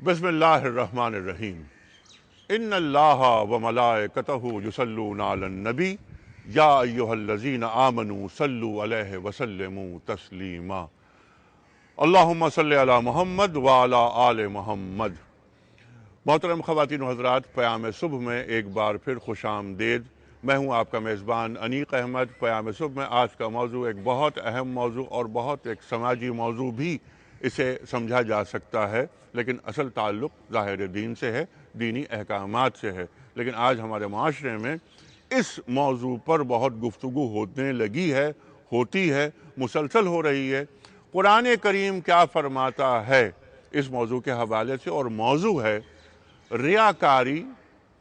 بسم اللہ الرحمن الرحیم ان اللہ و ملائکتہ یصلون علی النبی یا ایہا الذین آمنوا صلوا علیہ وسلموا تسلیما اللہم صلی علی محمد وعلی آل محمد۔ محترم خواتین و حضرات، پیام صبح میں ایک بار پھر خوش آمدید۔ میں ہوں آپ کا میزبان انیق احمد۔ پیام صبح میں آج کا موضوع ایک بہت اہم موضوع اور بہت ایک سماجی موضوع بھی اسے سمجھا جا سکتا ہے، لیکن اصل تعلق ظاہر دین سے ہے، دینی احکامات سے ہے۔ لیکن آج ہمارے معاشرے میں اس موضوع پر بہت گفتگو ہونے لگی ہے، ہوتی ہے، مسلسل ہو رہی ہے۔ قرآن کریم کیا فرماتا ہے اس موضوع کے حوالے سے؟ اور موضوع ہے ریاکاری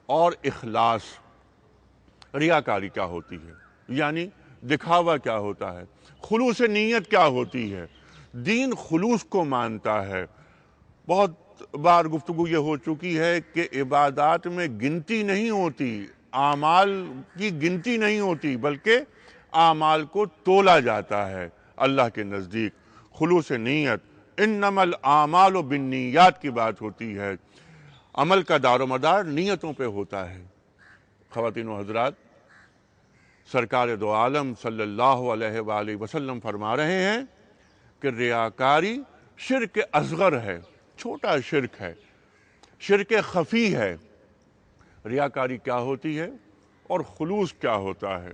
اور اخلاص۔ ریاکاری کیا ہوتی ہے، یعنی دکھاوا کیا ہوتا ہے، خلوص نیت کیا ہوتی ہے۔ دین خلوص کو مانتا ہے۔ بہت بار گفتگو یہ ہو چکی ہے کہ عبادات میں گنتی نہیں ہوتی، اعمال کی گنتی نہیں ہوتی، بلکہ اعمال کو تولا جاتا ہے اللہ کے نزدیک۔ خلوص نیت، انما الاعمال بالنیات کی بات ہوتی ہے۔ عمل کا دار و مدار نیتوں پہ ہوتا ہے۔ خواتین و حضرات، سرکار دو عالم صلی اللہ علیہ وآلہ وسلم فرما رہے ہیں کہ ریاکاری شرک اصغر ہے، چھوٹا شرک ہے، شرک خفی ہے۔ ریاکاری کیا ہوتی ہے اور خلوص کیا ہوتا ہے،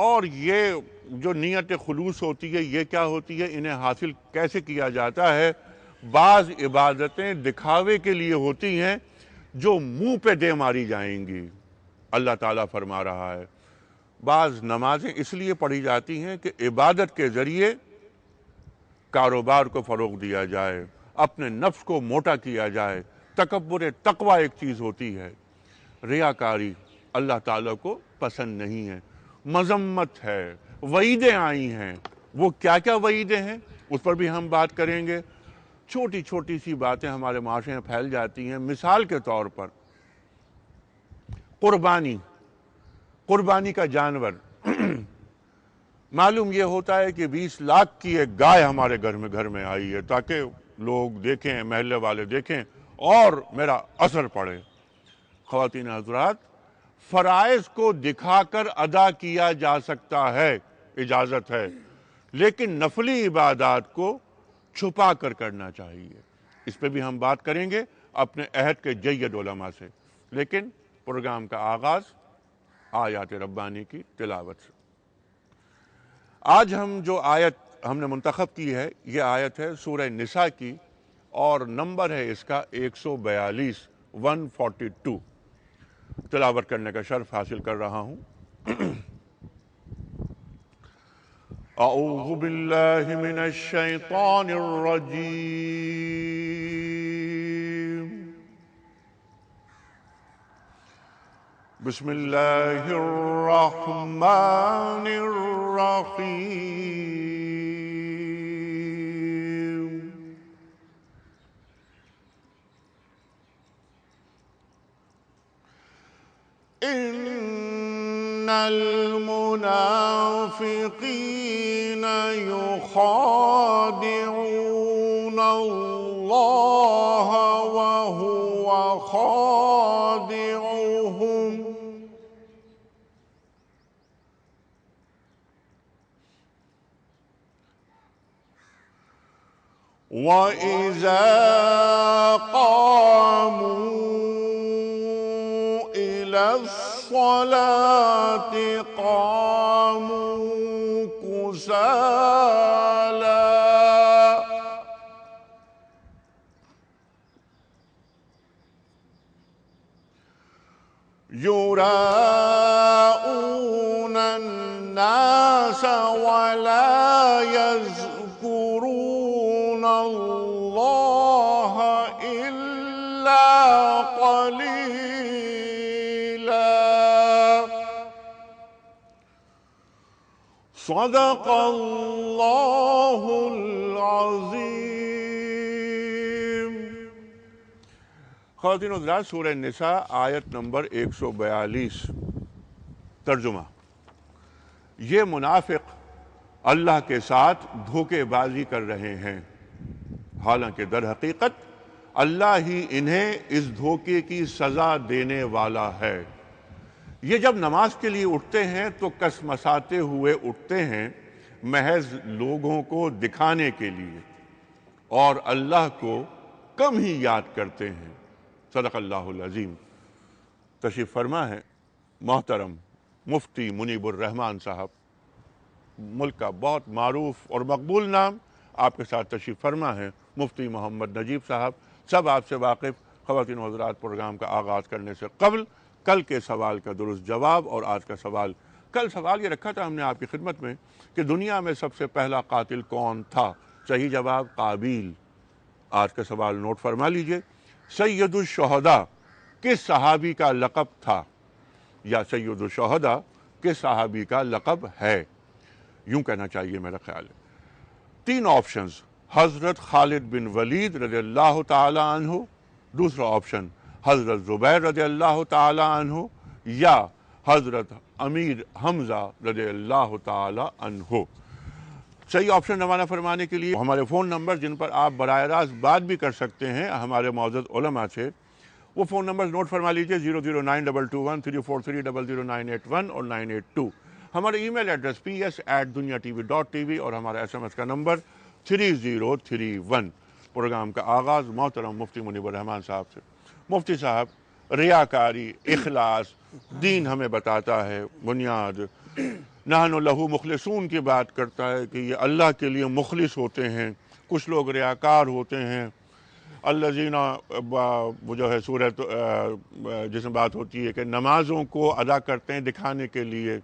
اور یہ جو نیت خلوص ہوتی ہے یہ کیا ہوتی ہے، انہیں حاصل کیسے کیا جاتا ہے؟ بعض عبادتیں دکھاوے کے لیے ہوتی ہیں جو منہ پہ دے ماری جائیں گی۔ اللہ تعالیٰ فرما رہا ہے بعض نمازیں اس لیے پڑھی جاتی ہیں کہ عبادت کے ذریعے کاروبار کو فروغ دیا جائے، اپنے نفس کو موٹا کیا جائے۔ تکبر تقوی ایک چیز ہوتی ہے۔ ریاکاری اللہ تعالیٰ کو پسند نہیں ہے، مذمت ہے، وعیدیں آئی ہیں۔ وہ کیا کیا وعیدیں ہیں اس پر بھی ہم بات کریں گے۔ چھوٹی چھوٹی سی باتیں ہمارے معاشرے میں پھیل جاتی ہیں۔ مثال کے طور پر قربانی کا جانور۔ معلوم یہ ہوتا ہے کہ 20 لاکھ کی ایک گائے ہمارے گھر میں آئی ہے تاکہ لوگ دیکھیں، محلے والے دیکھیں اور میرا اثر پڑے۔ خواتین حضرات، فرائض کو دکھا کر ادا کیا جا سکتا ہے، اجازت ہے، لیکن نفلی عبادات کو چھپا کر کرنا چاہیے۔ اس پہ بھی ہم بات کریں گے اپنے عہد کے جید علماء سے۔ لیکن پروگرام کا آغاز آیات ربانی کی تلاوت سے۔ آج ہم جو آیت ہم نے منتخب کی ہے، یہ آیت ہے سورہ نساء کی، اور نمبر ہے اس کا 142، 142۔ تلاوت کرنے کا شرف حاصل کر رہا ہوں۔ اعوذ باللہ من الشیطان الرجیم، بسم اللہ الرحمن الرحیم۔ ان المنافقین یخادعون اللہ وهو خادعهم وَإِذَا قَامُوا إِلَى الصَّلَاةِ قَامُوا كُسَالَىٰ يُرَاءُونَ النَّاسَ وَلَا يَذْكُرُونَ اللَّهَ إِلَّا قَلِيلًا۔ صدق اللہ العظیم۔ خواتین و حضرات، سورہ نساء آیت نمبر 142۔ ترجمہ: یہ منافق اللہ کے ساتھ دھوکے بازی کر رہے ہیں، حالانکہ در حقیقت اللہ ہی انہیں اس دھوکے کی سزا دینے والا ہے۔ یہ جب نماز کے لیے اٹھتے ہیں تو کسمساتے ہوئے اٹھتے ہیں، محض لوگوں کو دکھانے کے لیے، اور اللہ کو کم ہی یاد کرتے ہیں۔ صدق اللہ العظیم۔ تشریف فرما ہے محترم مفتی منیب الرحمان صاحب، ملک کا بہت معروف اور مقبول نام، آپ کے ساتھ تشریف فرما ہے مفتی محمد نجیب صاحب۔ سب آپ سے واقف خواتین و حضرات، پروگرام کا آغاز کرنے سے قبل کل کے سوال کا درست جواب اور آج کا سوال۔ کل سوال یہ رکھا تھا ہم نے آپ کی خدمت میں کہ دنیا میں سب سے پہلا قاتل کون تھا؟ صحیح جواب قابیل۔ آج کا سوال نوٹ فرما لیجئے، سید الشہداء کس صحابی کا لقب تھا؟ یا سید الشہداء کس صحابی کا لقب ہے؟ یوں کہنا چاہیے میرا خیال ہے۔ تین آپشنز، حضرت خالد بن ولید رضی اللہ تعالی عنہ، دوسرا آپشن حضرت زبیر رضی اللہ تعالی عنہ، یا حضرت امیر حمزہ رضی اللہ تعالی عنہ۔ صحیح آپشن روانہ فرمانے کے لیے ہمارے فون نمبر جن پر آپ براہ راست بات بھی کر سکتے ہیں ہمارے معزز علماء سے، وہ فون نمبر نوٹ فرما لیجئے 009221303000981 اور 982۔ ہمارا ای میل ایڈریس ps@dunyatv.tv اور ہمارا SMS کا نمبر 3031۔ پروگرام کا آغاز محترم مفتی منیب الرحمان صاحب سے۔ مفتی صاحب، ریاکاری، اخلاص، دین ہمیں بتاتا ہے بنیاد، نحن لہو مخلصون کی بات کرتا ہے کہ یہ اللہ کے لیے مخلص ہوتے ہیں، کچھ لوگ ریاکار ہوتے ہیں۔ الذین، وہ جو ہے سورہ جس میں بات ہوتی ہے کہ نمازوں کو ادا کرتے ہیں دکھانے کے لیے،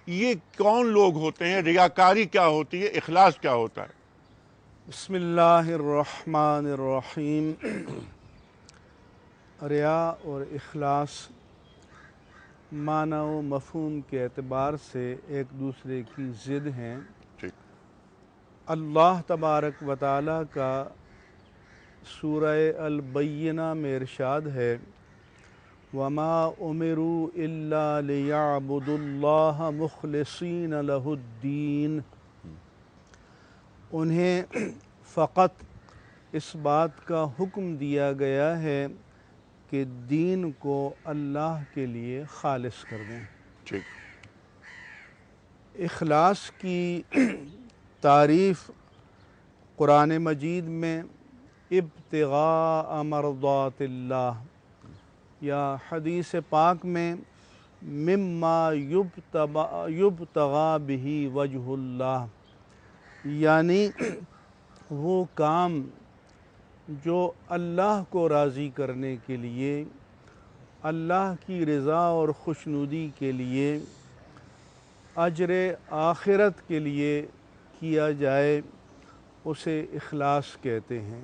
یہ کون لوگ ہوتے ہیں؟ ریاکاری کیا ہوتی ہے؟ اخلاص کیا ہوتا ہے؟ بسم اللہ الرحمن الرحیم۔ ریا اور اخلاص معنی و مفہوم کے اعتبار سے ایک دوسرے کی ضد ہیں۔ اللہ تبارک و تعالیٰ کا سورہ البینہ میں ارشاد ہے، وَمَا أُمِرُوا إِلَّا لِيَعْبُدُوا اللَّهَ مُخْلِصِينَ لَهُ الدِّينَ۔ انہیں فقط اس بات کا حکم دیا گیا ہے کہ دین کو اللہ کے لیے خالص کر دیں۔ اخلاص کی تعریف قرآن مجید میں ابتغاء مرضات اللہ، یا حدیث پاک میں مما یبتغى بہ وجہ اللہ، یعنی وہ کام جو اللہ کو راضی کرنے کے لیے، اللہ کی رضا اور خوشنودی کے لیے، اجر آخرت کے لیے کیا جائے، اسے اخلاص کہتے ہیں۔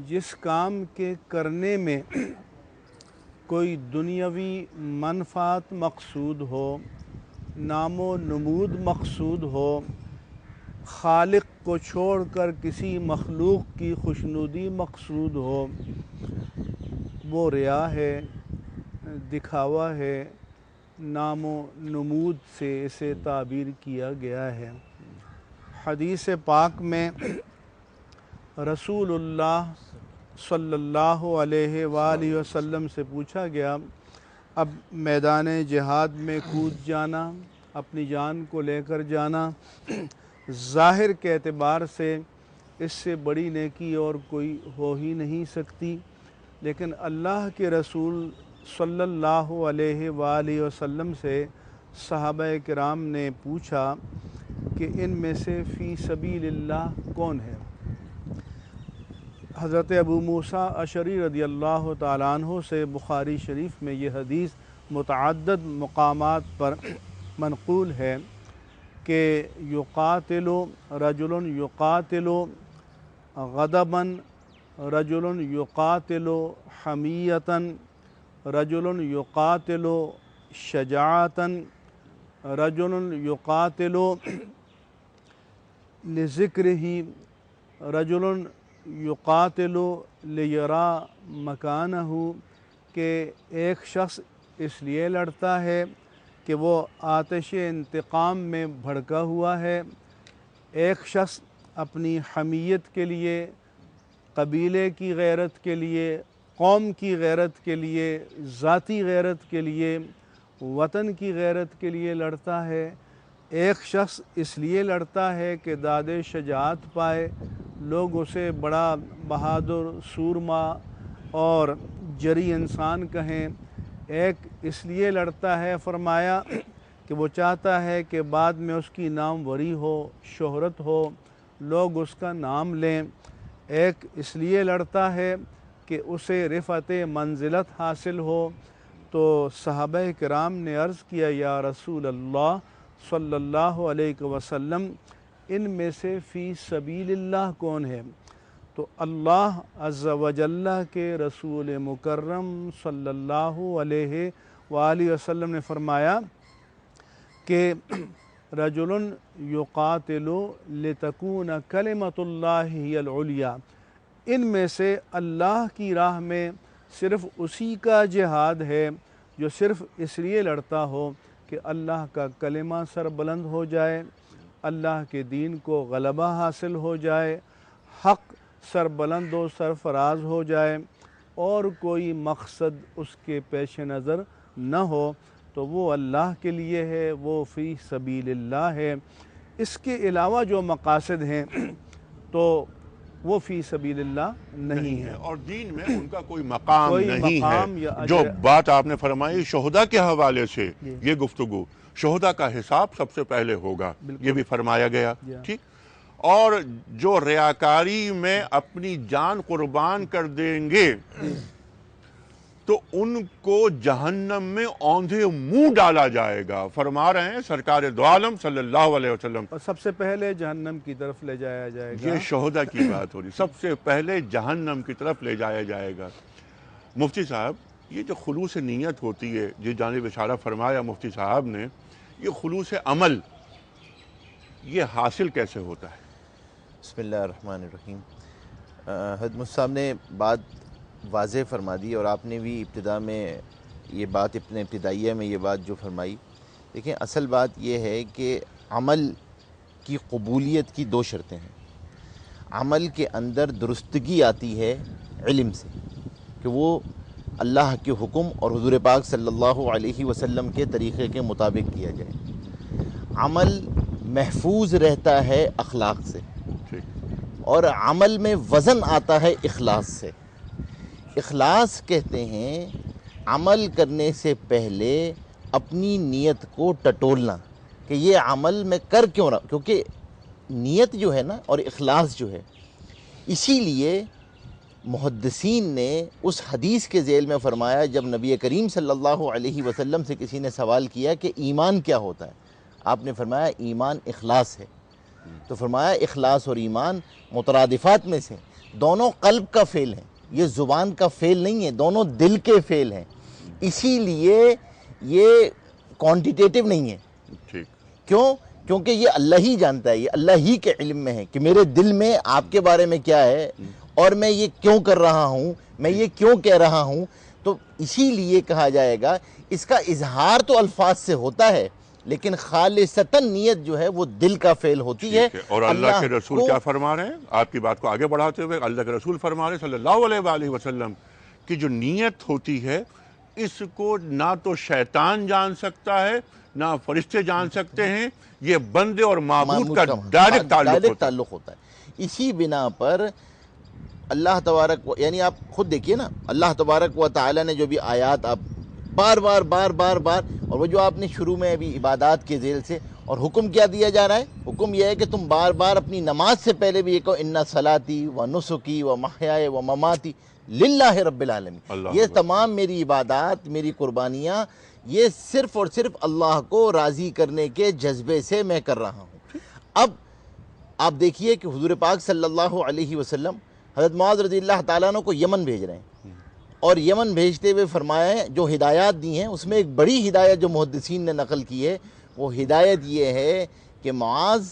جس کام کے کرنے میں کوئی دنیاوی منفعت مقصود ہو، نام و نمود مقصود ہو، خالق کو چھوڑ کر کسی مخلوق کی خوشنودی مقصود ہو، وہ ریا ہے، دکھاوا ہے، نام و نمود سے اسے تعبیر کیا گیا ہے۔ حدیث پاک میں رسول اللہ صلی اللہ علیہ وآلہ وسلم سے پوچھا گیا، اب میدان جہاد میں کود جانا، اپنی جان کو لے کر جانا، ظاہر کے اعتبار سے اس سے بڑی نیکی اور کوئی ہو ہی نہیں سکتی، لیکن اللہ کے رسول صلی اللہ علیہ وآلہ وسلم سے صحابہ کرام نے پوچھا کہ ان میں سے فی سبیل اللہ کون ہے؟ حضرت ابو موسیٰ اشعری رضی اللہ تعالیٰ عنہ سے بخاری شریف میں یہ حدیث متعدد مقامات پر منقول ہے کہ یقاتل رجل یقاتل غضبا، رجل یقاتل حمیتا، رجل یقاتل شجاعتا، رجل یقاتل لذکرہ، رجل یقاتل لیرا مکانہ، کہ ایک شخص اس لیے لڑتا ہے کہ وہ آتش انتقام میں بھڑکا ہوا ہے، ایک شخص اپنی حمیت کے لیے، قبیلے کی غیرت کے لیے، قوم کی غیرت کے لیے، ذاتی غیرت کے لیے، وطن کی غیرت کے لیے لڑتا ہے۔ ایک شخص اس لیے لڑتا ہے کہ داد شجاعت پائے، لوگ اسے بڑا بہادر، سورما اور جری انسان کہیں۔ ایک اس لیے لڑتا ہے، فرمایا کہ وہ چاہتا ہے کہ بعد میں اس کی ناموری ہو، شہرت ہو، لوگ اس کا نام لیں۔ ایک اس لیے لڑتا ہے کہ اسے رفعت منزلت حاصل ہو۔ تو صحابہ کرام نے عرض کیا، یا رسول اللہ صلی اللہ علیہ وسلم، ان میں سے فی سبیل اللہ کون ہے؟ تو اللہ عز و جل کے رسول مکرم صلی اللہ علیہ وآلہ وسلم نے فرمایا کہ رجل یقاتل لتکون کلمۃ اللہ ہی العلیٰ، ان میں سے اللہ کی راہ میں صرف اسی کا جہاد ہے جو صرف اس لیے لڑتا ہو کہ اللہ کا کلمہ سر بلند ہو جائے، اللہ کے دین کو غلبہ حاصل ہو جائے، حق سر بلند و سرفراز ہو جائے، اور کوئی مقصد اس کے پیش نظر نہ ہو، تو وہ اللہ کے لیے ہے، وہ فی سبیل اللہ ہے۔ اس کے علاوہ جو مقاصد ہیں تو وہ فی سبیل اللہ نہیں ہے، اور دین میں ان کا کوئی مقام کوئی نہیں مقام یا ہے۔ جو بات آپ نے فرمائی شہداء کے حوالے سے، یہ گفتگو شہداء کا حساب سب سے پہلے ہوگا، یہ بھی فرمایا گیا، ٹھیک۔ اور جو ریاکاری میں اپنی جان قربان کر دیں گے تو ان کو جہنم میں اوندھے منہ ڈالا جائے گا، فرما رہے ہیں سرکار دو عالم صلی اللہ علیہ وسلم۔ اور سب سے پہلے جہنم کی طرف لے جایا جائے گا۔ یہ شہداء کی بات ہو رہی، سب سے پہلے جہنم کی طرف لے جایا جائے گا۔ مفتی صاحب، یہ جو خلوص نیت ہوتی ہے، جس جانب اشارہ فرمایا مفتی صاحب نے، یہ خلوص عمل، یہ حاصل کیسے ہوتا ہے؟ بسم اللہ الرحمن الرحیم۔ حضرت مفتی صاحب نے بات واضح فرما دی، اور آپ نے بھی ابتدا میں یہ بات، اپنے ابتدائیہ میں یہ بات جو فرمائی، دیکھیں اصل بات یہ ہے کہ عمل کی قبولیت کی دو شرطیں ہیں۔ عمل کے اندر درستگی آتی ہے علم سے، کہ وہ اللہ کے حکم اور حضور پاک صلی اللہ علیہ وسلم کے طریقے کے مطابق کیا جائے۔ عمل محفوظ رہتا ہے اخلاق سے، اور عمل میں وزن آتا ہے اخلاص سے۔ اخلاص کہتے ہیں عمل کرنے سے پہلے اپنی نیت کو ٹٹولنا، کہ یہ عمل میں کر کیوں رہا، کیونکہ نیت جو ہے نا اور اخلاص جو ہے، اسی لیے محدثین نے اس حدیث کے ذیل میں فرمایا، جب نبی کریم صلی اللہ علیہ وسلم سے کسی نے سوال کیا کہ ایمان کیا ہوتا ہے، آپ نے فرمایا ایمان اخلاص ہے۔ تو فرمایا اخلاص اور ایمان مترادفات میں سے، دونوں قلب کا فعل ہیں، یہ زبان کا فعل نہیں ہے، دونوں دل کے فعل ہیں، اسی لیے یہ کوانٹیٹیو نہیں ہے۔ کیوں؟ کیونکہ یہ اللہ ہی جانتا ہے، یہ اللہ ہی کے علم میں ہے کہ میرے دل میں آپ کے بارے میں کیا ہے، اور میں یہ کیوں کر رہا ہوں، میں یہ کیوں کہہ رہا ہوں۔ تو اسی لیے کہا جائے گا اس کا اظہار تو الفاظ سے ہوتا ہے، لیکن خالصتاً نیت جو ہے وہ دل کا فعل ہوتی ہے۔ اور اللہ کے رسول کیا فرما رہے ہیں؟ آپ کی بات کو آگے بڑھاتے ہوئے اللہ کے رسول فرما رہے ہیں صلی اللہ علیہ وآلہ وسلم کہ جو نیت ہوتی ہے، اس کو نہ تو شیطان جان سکتا ہے، نہ فرشتے جان سکتے ہیں، یہ بندے اور معبود کا ڈائریکٹ تعلق ہوتا ہے۔ اسی بنا پر اللہ تبارک یعنی آپ خود دیکھیے نا، اللہ تبارک و تعالی نے جو بھی آیات آپ بار بار اور وہ جو آپ نے شروع میں ابھی عبادات کے ذیل سے، اور حکم کیا دیا جا رہا ہے؟ حکم یہ ہے کہ تم بار بار اپنی نماز سے پہلے بھی یہ کہو ان صلاتی و نسکی و محیای و مماتی للہ رب العالمین، یہ تمام میری عبادات، میری قربانیاں، یہ صرف اور صرف اللہ کو راضی کرنے کے جذبے سے میں کر رہا ہوں۔ اب آپ دیکھیے کہ حضور پاک صلی اللہ علیہ وسلم حضرت معاذ رضی اللہ تعالیٰ عنہ کو یمن بھیج رہے ہیں، اور یمن بھیجتے ہوئے فرمایا ہے، جو ہدایات دی ہیں اس میں ایک بڑی ہدایت جو محدثین نے نقل کی ہے، وہ ہدایت یہ ہے کہ معاذ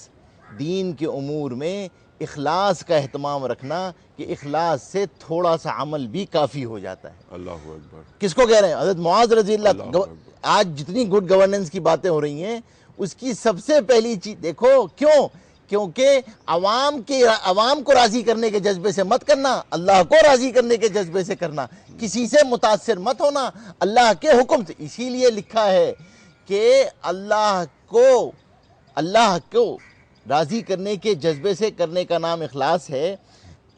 دین کے امور میں اخلاص کا اہتمام رکھنا، کہ اخلاص سے تھوڑا سا عمل بھی کافی ہو جاتا ہے۔ اللہ اکبر۔ کس کو کہہ رہے ہیں؟ حضرت معاذ رضی اللہ۔ آج جتنی گڈ گورننس کی باتیں ہو رہی ہیں، اس کی سب سے پہلی چیز دیکھو، کیوں کیونکہ عوام کو راضی کرنے کے جذبے سے مت کرنا، اللہ کو راضی کرنے کے جذبے سے کرنا، کسی سے متاثر مت ہونا، اللہ کے حکم سے۔ اسی لیے لکھا ہے کہ اللہ کو راضی کرنے کے جذبے سے کرنے کا نام اخلاص ہے،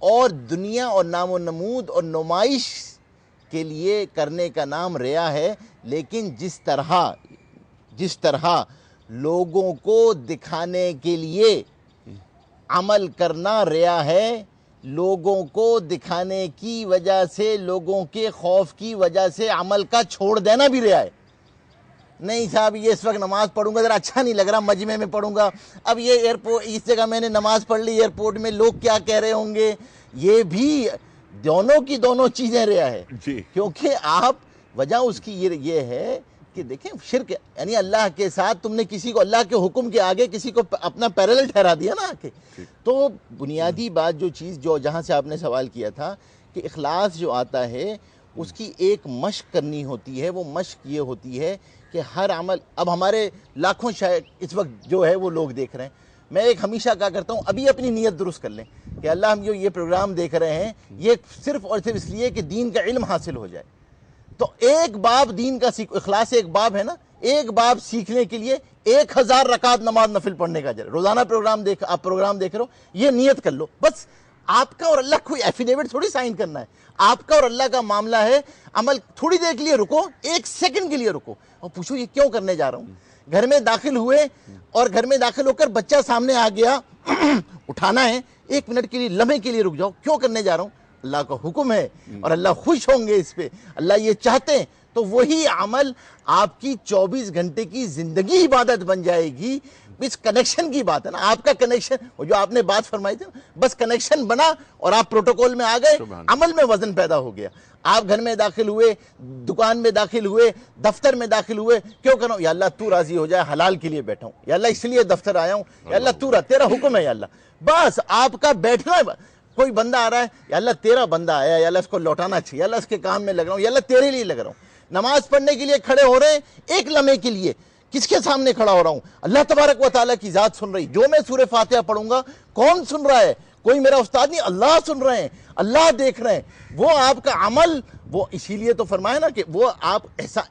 اور دنیا اور نام و نمود اور نمائش کے لیے کرنے کا نام ریا ہے۔ لیکن جس طرح لوگوں کو دکھانے کے لیے عمل کرنا ریا ہے، لوگوں کو دکھانے کی وجہ سے، لوگوں کے خوف کی وجہ سے عمل کا چھوڑ دینا بھی ریا ہے۔ نہیں صاحب یہ اس وقت نماز پڑھوں گا، ذرا اچھا نہیں لگ رہا، مجمع میں پڑھوں گا، اب یہ ایئرپورٹ اس جگہ میں نے نماز پڑھ لی، ایئرپورٹ میں لوگ کیا کہہ رہے ہوں گے، یہ بھی دونوں کی دونوں چیزیں ریا ہے۔ کیونکہ وجہ اس کی یہ ہے کہ دیکھیں شرک یعنی اللہ کے ساتھ تم نے کسی کو اللہ کے حکم کے آگے کسی کو اپنا پیرالل ٹھہرا دیا نا آکے۔ تو بنیادی بات جو جہاں سے آپ نے سوال کیا تھا کہ اخلاص جو آتا ہے اس کی ایک مشق کرنی ہوتی ہے، وہ مشق یہ ہوتی ہے کہ ہر عمل، اب ہمارے لاکھوں شاید اس وقت جو ہے وہ لوگ دیکھ رہے ہیں، میں ایک ہمیشہ کہا کرتا ہوں ابھی اپنی نیت درست کر لیں کہ اللہ ہم جو یہ پروگرام دیکھ رہے ہیں یہ صرف اور صرف اس لیے کہ دین کا علم حاصل ہو جائے۔ تو ایک باب دین کا اخلاص ایک باب ہے نا، ایک باب سیکھنے کے لیے 1000 رکعت نماز نفل پڑھنے کا اجر۔ روزانہ آپ پروگرام دیکھ رہے ہو، یہ نیت کر لو بس، آپ کا اور اللہ کوئی ایفیڈیوٹ تھوڑی سائن کرنا ہے، آپ کا اور اللہ کا معاملہ ہے۔ عمل تھوڑی دیر کے لیے رکو، 1 سیکنڈ کے لیے رکو اور پوچھو یہ کیوں کرنے جا رہا ہوں۔ گھر میں داخل ہوئے اور گھر میں داخل ہو کر بچہ سامنے آ گیا، اٹھانا ہے، 1 منٹ کے لیے، لمحے کے لیے رک جاؤ، کیوں کرنے جا رہا ہوں؟ اللہ کا حکم ہے اور اللہ خوش ہوں گے اس پہ، اللہ یہ چاہتے ہیں، تو وہی عمل آپ کی 24 گھنٹے کی زندگی عبادت بن جائے گی۔ اس کنیکشن کی بات ہے نا، آپ کا کنیکشن، وہ جو آپ نے بات فرمائی تھی نا، بس کنیکشن بنا اور آپ پروٹوکول میں آ گئے، عمل میں وزن پیدا ہو گیا۔ آپ گھر میں داخل ہوئے، دکان میں داخل ہوئے، دفتر میں داخل ہوئے، کیوں کرنا ہوں؟ یا اللہ تو راضی ہو جائے، حلال کے لیے بیٹھا ہوں، یا اللہ اس لیے دفتر آیا ہوں، یا اللہ تیرا حکم ہے، یا اللہ بس آپ کا بیٹھنا ہے۔ کوئی بندہ آ رہا ہے، یا اللہ تیرا بندہ آیا، یا اللہ اس کو لوٹانا چاہیے، یا اللہ اس کے کام میں لگ رہا ہوں، یا اللہ تیرے لیے لگ رہا ہوں۔ نماز پڑھنے کے لیے کھڑے ہو رہے ہیں، 1 لمحے کے لیے کس کے سامنے کھڑا ہو رہا ہوں؟ اللہ تبارک و تعالیٰ کی ذات سن رہی، جو میں سورہ فاتحہ پڑھوں گا کون سن رہا ہے؟ کوئی میرا استاد نہیں، اللہ سن رہے ہیں، اللہ دیکھ رہے ہیں۔ وہ آپ کا عمل، وہ اسی لیے تو فرمایا نا کہ وہ آپ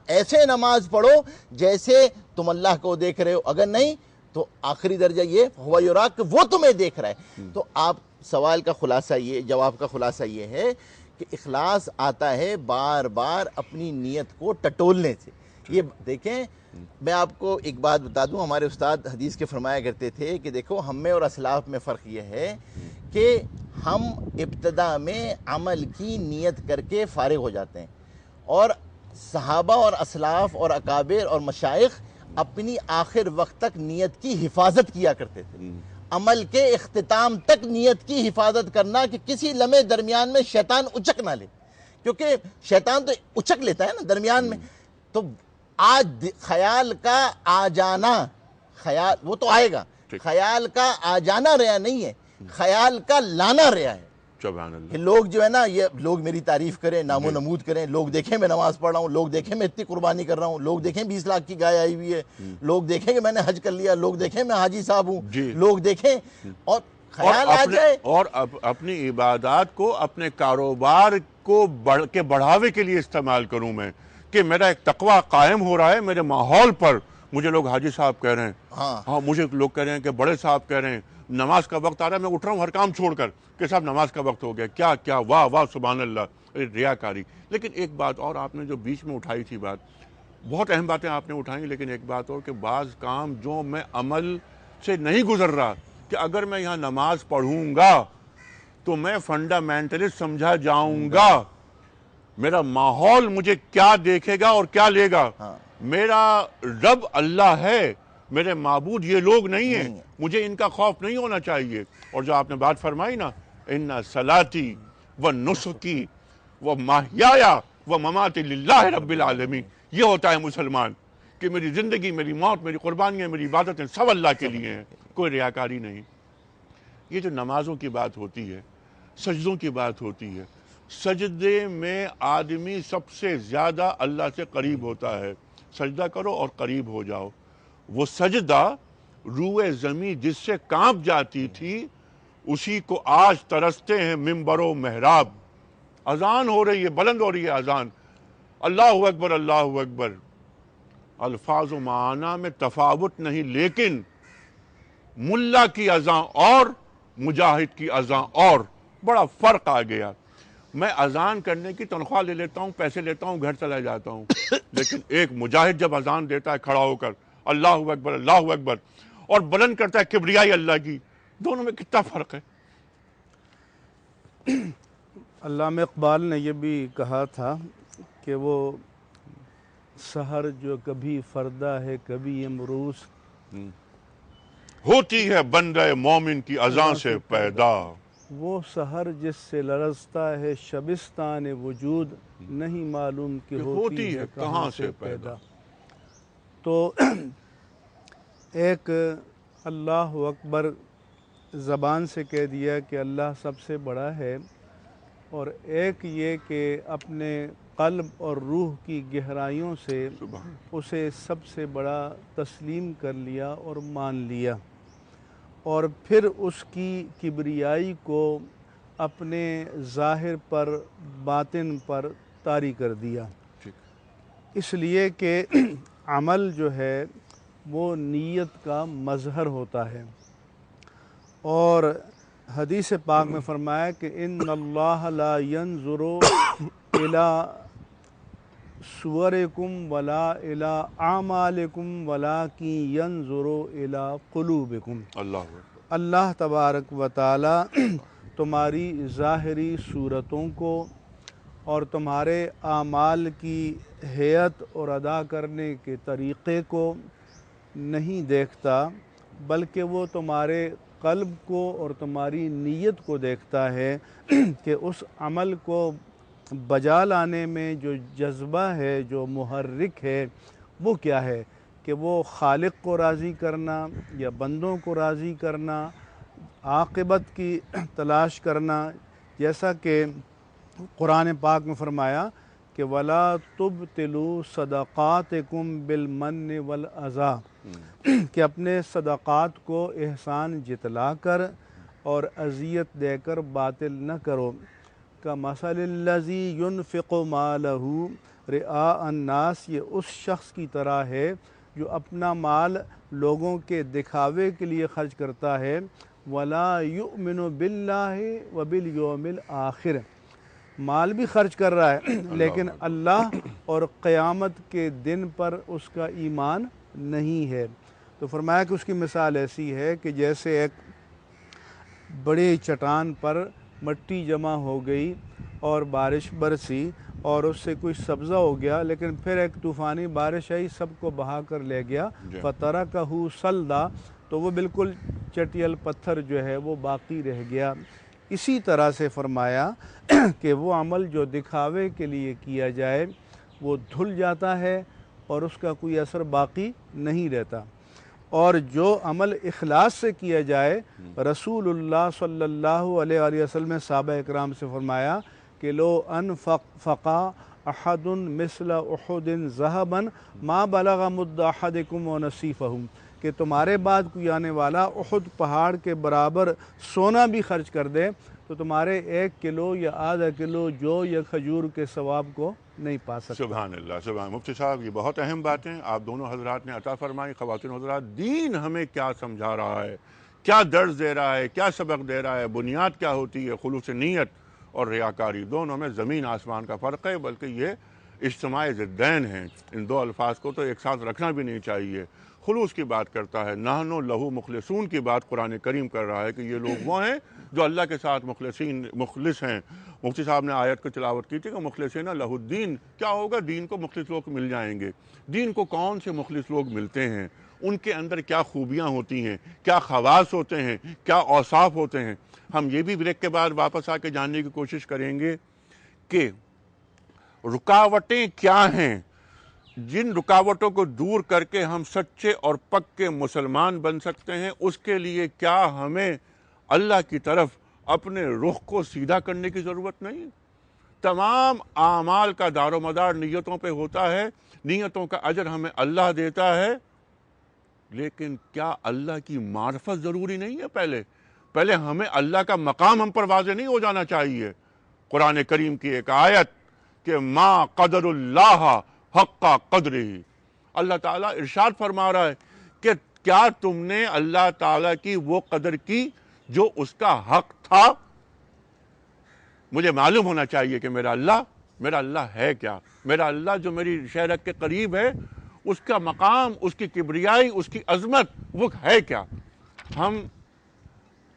ایسے نماز پڑھو جیسے تم اللہ کو دیکھ رہے ہو، اگر نہیں تو آخری درجہ یہ ہوا یراک کہ وہ تمہیں دیکھ رہا ہے۔ تو آپ سوال کا خلاصہ یہ، جواب کا خلاصہ یہ ہے کہ اخلاص آتا ہے بار بار اپنی نیت کو ٹٹولنے سے۔ یہ دیکھیں، میں آپ کو ایک بات بتا دوں، ہمارے استاد حدیث کے فرمایا کرتے تھے کہ دیکھو ہم میں اور اسلاف میں فرق یہ ہے کہ ہم ابتدا میں عمل کی نیت کر کے فارغ ہو جاتے ہیں، اور صحابہ اور اسلاف اور اکابر اور مشائخ اپنی آخر وقت تک نیت کی حفاظت کیا کرتے تھے، عمل کے اختتام تک نیت کی حفاظت کرنا کہ کسی لمحے درمیان میں شیطان اچک نہ لے، کیونکہ شیطان تو اچک لیتا ہے نا درمیان میں۔ تو آج خیال کا آ جانا، خیال وہ تو آئے گا، خیال کا آ جانا ریا نہیں ہے، خیال کا لانا ریا ہے۔ کہ لوگ جو ہے نا، یہ لوگ میری تعریف کریں، نام و نمود کریں، لوگ دیکھیں میں نماز پڑھ رہا ہوں، لوگ دیکھیں میں اتنی قربانی کر رہا ہوں، لوگ دیکھیں 20 لاکھ کی گائے آئی ہوئی ہے، لوگ دیکھیں کہ میں نے حج کر لیا، لوگ دیکھیں میں حاجی صاحب ہوں، لوگ دیکھیں، اور خیال آ جائے، اور اپنی عبادات کو اپنے کاروبار کو بڑھاوے کے لیے استعمال کروں میں، کہ میرا ایک تقوی قائم ہو رہا ہے میرے ماحول پر، مجھے لوگ حاجی صاحب کہہ رہے ہیں، ہاں مجھے لوگ کہہ رہے ہیں کہ بڑے صاحب کہہ رہے ہیں، نماز کا وقت آ رہا ہے، میں اٹھ رہا ہوں ہر کام چھوڑ کر کہ صاحب نماز کا وقت ہو گیا، کیا واہ واہ سبحان اللہ، ریاکاری۔ لیکن ایک بات اور آپ نے جو بیچ میں اٹھائی تھی بات، بہت اہم باتیں آپ نے اٹھائیں، لیکن ایک بات اور کہ بعض کام جو میں عمل سے نہیں گزر رہا، کہ اگر میں یہاں نماز پڑھوں گا تو میں فنڈامنٹلسٹ سمجھا جاؤں گا، میرا ماحول مجھے کیا دیکھے گا اور کیا لے گا، میرا رب اللہ ہے، میرے معبود یہ لوگ نہیں ہیں، مجھے ان کا خوف نہیں ہونا چاہیے۔ اور جو آپ نے بات فرمائی نا، ان صلاتی و نسکی و محیای و مماتی للہ رب العالمین، یہ ہوتا ہے مسلمان، کہ میری زندگی، میری موت، میری قربانیاں، میری عبادتیں سب اللہ کے لیے ہیں، کوئی ریاکاری نہیں۔ یہ جو نمازوں کی بات ہوتی ہے، سجدوں کی بات ہوتی ہے، سجدے میں آدمی سب سے زیادہ اللہ سے قریب ہوتا ہے، سجدہ کرو اور قریب ہو جاؤ۔ وہ سجدہ روئے زمین جس سے کانپ جاتی تھی اسی کو آج ترستے ہیں ممبر و محراب۔ اذان ہو رہی ہے، بلند ہو رہی ہے اذان، اللہ اکبر اللہ اکبر، الفاظ و معنی میں تفاوت نہیں، لیکن ملا کی اذان اور مجاہد کی اذان اور بڑا فرق آ گیا۔ میں اذان کرنے کی تنخواہ لے لیتا ہوں، پیسے لیتا ہوں، گھر چلا جاتا ہوں، لیکن ایک مجاہد جب اذان دیتا ہے کھڑا ہو کر اللہ اکبر اور بلند کرتا ہے کبریائی اللہ کی، دونوں میں کتنا فرق ہے۔ علامہ اقبال نے یہ بھی کہا تھا کہ وہ سحر جو کبھی فردہ ہے کبھی امروز، ہوتی ہے بندہ مومن کی اذان سے پیدا، وہ سحر جس سے لرزتا ہے شبستان وجود، نہیں معلوم کہ ہوتی ہے کہاں سے پیدا۔ تو ایک اللہ اکبر زبان سے کہہ دیا کہ اللہ سب سے بڑا ہے، اور ایک یہ کہ اپنے قلب اور روح کی گہرائیوں سے اسے سب سے بڑا تسلیم کر لیا اور مان لیا، اور پھر اس کی کبریائی کو اپنے ظاہر پر باطن پر طاری کر دیا، اس لیے کہ عمل جو ہے وہ نیت کا مظہر ہوتا ہے۔ اور حدیث پاک میں فرمایا کہ ان اللہ لا ينظر الى صورکم ولا الى اعمالکم ولکن ينظر الى قلوبکم۔ اللہ تبارک و تعالی تمہاری ظاہری صورتوں کو اور تمہارے اعمال کی ہیئت اور ادا کرنے کے طریقے کو نہیں دیکھتا، بلکہ وہ تمہارے قلب کو اور تمہاری نیت کو دیکھتا ہے کہ اس عمل کو بجا لانے میں جو جذبہ ہے، جو محرک ہے، وہ کیا ہے، کہ وہ خالق کو راضی کرنا یا بندوں کو راضی کرنا، عاقبت کی تلاش کرنا، جیسا کہ قرآن پاک میں فرمایا کہ وَلَا تُبْتِلُوا صَدَقَاتِكُمْ بِالْمَنِّ وَالْأَذَىٰ، کہ اپنے صدقات کو احسان جتلا کر اور اذیت دے کر باطل نہ کرو۔ كَمَثَلِ الَّذِي يُنْفِقُ مَالَهُ رِئَاءَ النَّاسِ، یہ اس شخص کی طرح ہے جو اپنا مال لوگوں کے دکھاوے کے لیے خرچ کرتا ہے، وَلَا يُؤْمِنُ بِاللَّهِ وَبِالْيَوْمِ الْآخِرِ، مال بھی خرچ کر رہا ہے لیکن اللہ اور قیامت کے دن پر اس کا ایمان نہیں ہے۔ تو فرمایا کہ اس کی مثال ایسی ہے کہ جیسے ایک بڑی چٹان پر مٹی جمع ہو گئی اور بارش برسی اور اس سے کچھ سبزہ ہو گیا، لیکن پھر ایک طوفانی بارش آئی، سب کو بہا کر لے گیا، فَتَرَكَهُ صَلْدًا، تو وہ بالکل چٹیل پتھر جو ہے وہ باقی رہ گیا۔ اسی طرح سے فرمایا کہ وہ عمل جو دکھاوے کے لیے کیا جائے وہ دھل جاتا ہے اور اس کا کوئی اثر باقی نہیں رہتا، اور جو عمل اخلاص سے کیا جائے، رسول اللہ صلی اللہ علیہ وآلہ وسلم نے صحابہ اکرام سے فرمایا کہ لو انفقا احد مثل احد ذهبا ما بلغ مد احدکم ونصیفہ، کہ تمہارے بعد کوئی آنے والا احد پہاڑ کے برابر سونا بھی خرچ کر دے تو تمہارے 1 کلو یا آدھا کلو جو یا کھجور کے ثواب کو نہیں پا سکتا۔ سبحان اللہ، سبحان۔ مفتی صاحب یہ بہت اہم باتیں آپ دونوں حضرات نے عطا فرمائی۔ خواتین حضرات، دین ہمیں کیا سمجھا رہا ہے، کیا درس دے رہا ہے، کیا سبق دے رہا ہے، بنیاد کیا ہوتی ہے؟ خلوص نیت اور ریاکاری، دونوں میں زمین آسمان کا فرق ہے، بلکہ یہ اجتماع ضدین ہیں۔ ان دو الفاظ کو تو ایک ساتھ رکھنا بھی نہیں چاہیے۔ خلوص کی بات کرتا ہے، نحن لہو مخلصون کی بات قرآن کریم کر رہا ہے کہ یہ لوگ وہ ہیں جو اللہ کے ساتھ مخلص ہیں۔ مفتی صاحب نے آیت کو تلاوت کی تھی کہ مخلصین لہ الدین، کیا ہوگا؟ دین کو مخلص لوگ مل جائیں گے۔ دین کو کون سے مخلص لوگ ملتے ہیں؟ ان کے اندر کیا خوبیاں ہوتی ہیں، کیا خواص ہوتے ہیں، کیا اوصاف ہوتے ہیں؟ ہم یہ بھی بریک کے بعد واپس آ کے جاننے کی کوشش کریں گے کہ رکاوٹیں کیا ہیں، جن رکاوٹوں کو دور کر کے ہم سچے اور پکے مسلمان بن سکتے ہیں۔ اس کے لیے کیا ہمیں اللہ کی طرف اپنے رخ کو سیدھا کرنے کی ضرورت نہیں؟ تمام اعمال کا دار و مدار نیتوں پہ ہوتا ہے، نیتوں کا اجر ہمیں اللہ دیتا ہے، لیکن کیا اللہ کی معرفت ضروری نہیں ہے؟ پہلے ہمیں اللہ کا مقام ہم پر واضح نہیں ہو جانا چاہیے؟ قرآن کریم کی ایک آیت کہ ما قدر اللہ حق قدرہ، اللہ تعالیٰ ارشاد فرما رہا ہے کہ کیا تم نے اللہ تعالیٰ کی وہ قدر کی جو اس کا حق تھا؟ مجھے معلوم ہونا چاہیے کہ میرا اللہ ہے کیا، میرا اللہ جو میری شہرت کے قریب ہے، اس کا مقام، اس کی کبریائی، اس کی عظمت وہ ہے کیا؟ ہم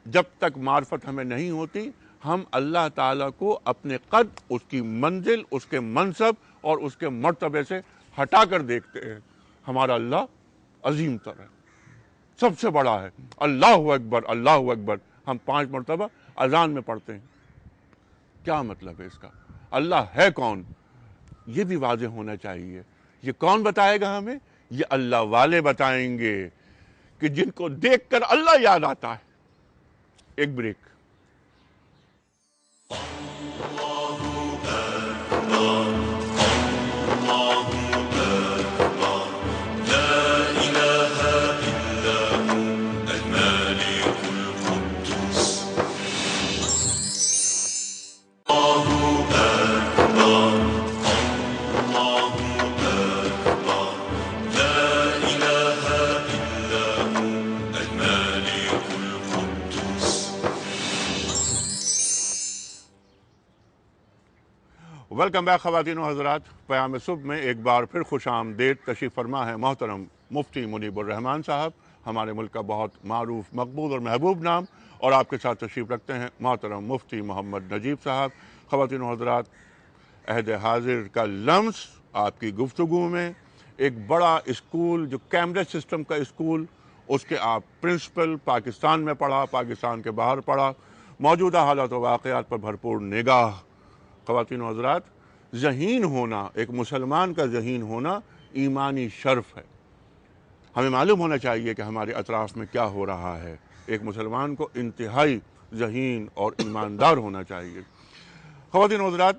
جب تک معرفت ہمیں نہیں ہوتی، ہم اللہ تعالیٰ کو اپنے قد، اس کی منزل، اس کے منصب اور اس کے مرتبے سے ہٹا کر دیکھتے ہیں۔ ہمارا اللہ عظیم تر ہے، سب سے بڑا ہے۔ اللہ اکبر، اللہ اکبر ہم 5 مرتبہ اذان میں پڑھتے ہیں۔ کیا مطلب ہے اس کا؟ اللہ ہے کون؟ یہ بھی واضح ہونا چاہیے۔ یہ کون بتائے گا ہمیں؟ یہ اللہ والے بتائیں گے کہ جن کو دیکھ کر اللہ یاد آتا ہے۔ ایک بریک۔ ویلکم بیک خواتین و حضرات، پیام صبح میں ایک بار پھر خوش آمدید۔ تشریف فرما ہے محترم مفتی منیب الرحمان صاحب، ہمارے ملک کا بہت معروف، مقبول اور محبوب نام، اور آپ کے ساتھ تشریف رکھتے ہیں محترم مفتی محمد نجیب صاحب۔ خواتین و حضرات، عہد حاضر کا لمس آپ کی گفتگو میں ایک بڑا اسکول جو کیمبرج سسٹم کا اسکول، اس کے آپ پرنسپل، پاکستان میں پڑھا، پاکستان کے باہر پڑھا، موجودہ حالات و واقعات پر بھرپور نگاہ۔ خواتین و حضرات، ذہین ہونا، ایک مسلمان کا ذہین ہونا ایمانی شرف ہے۔ ہمیں معلوم ہونا چاہیے کہ ہمارے اطراف میں کیا ہو رہا ہے۔ ایک مسلمان کو انتہائی ذہین اور ایماندار ہونا چاہیے۔ خواتین و حضرات،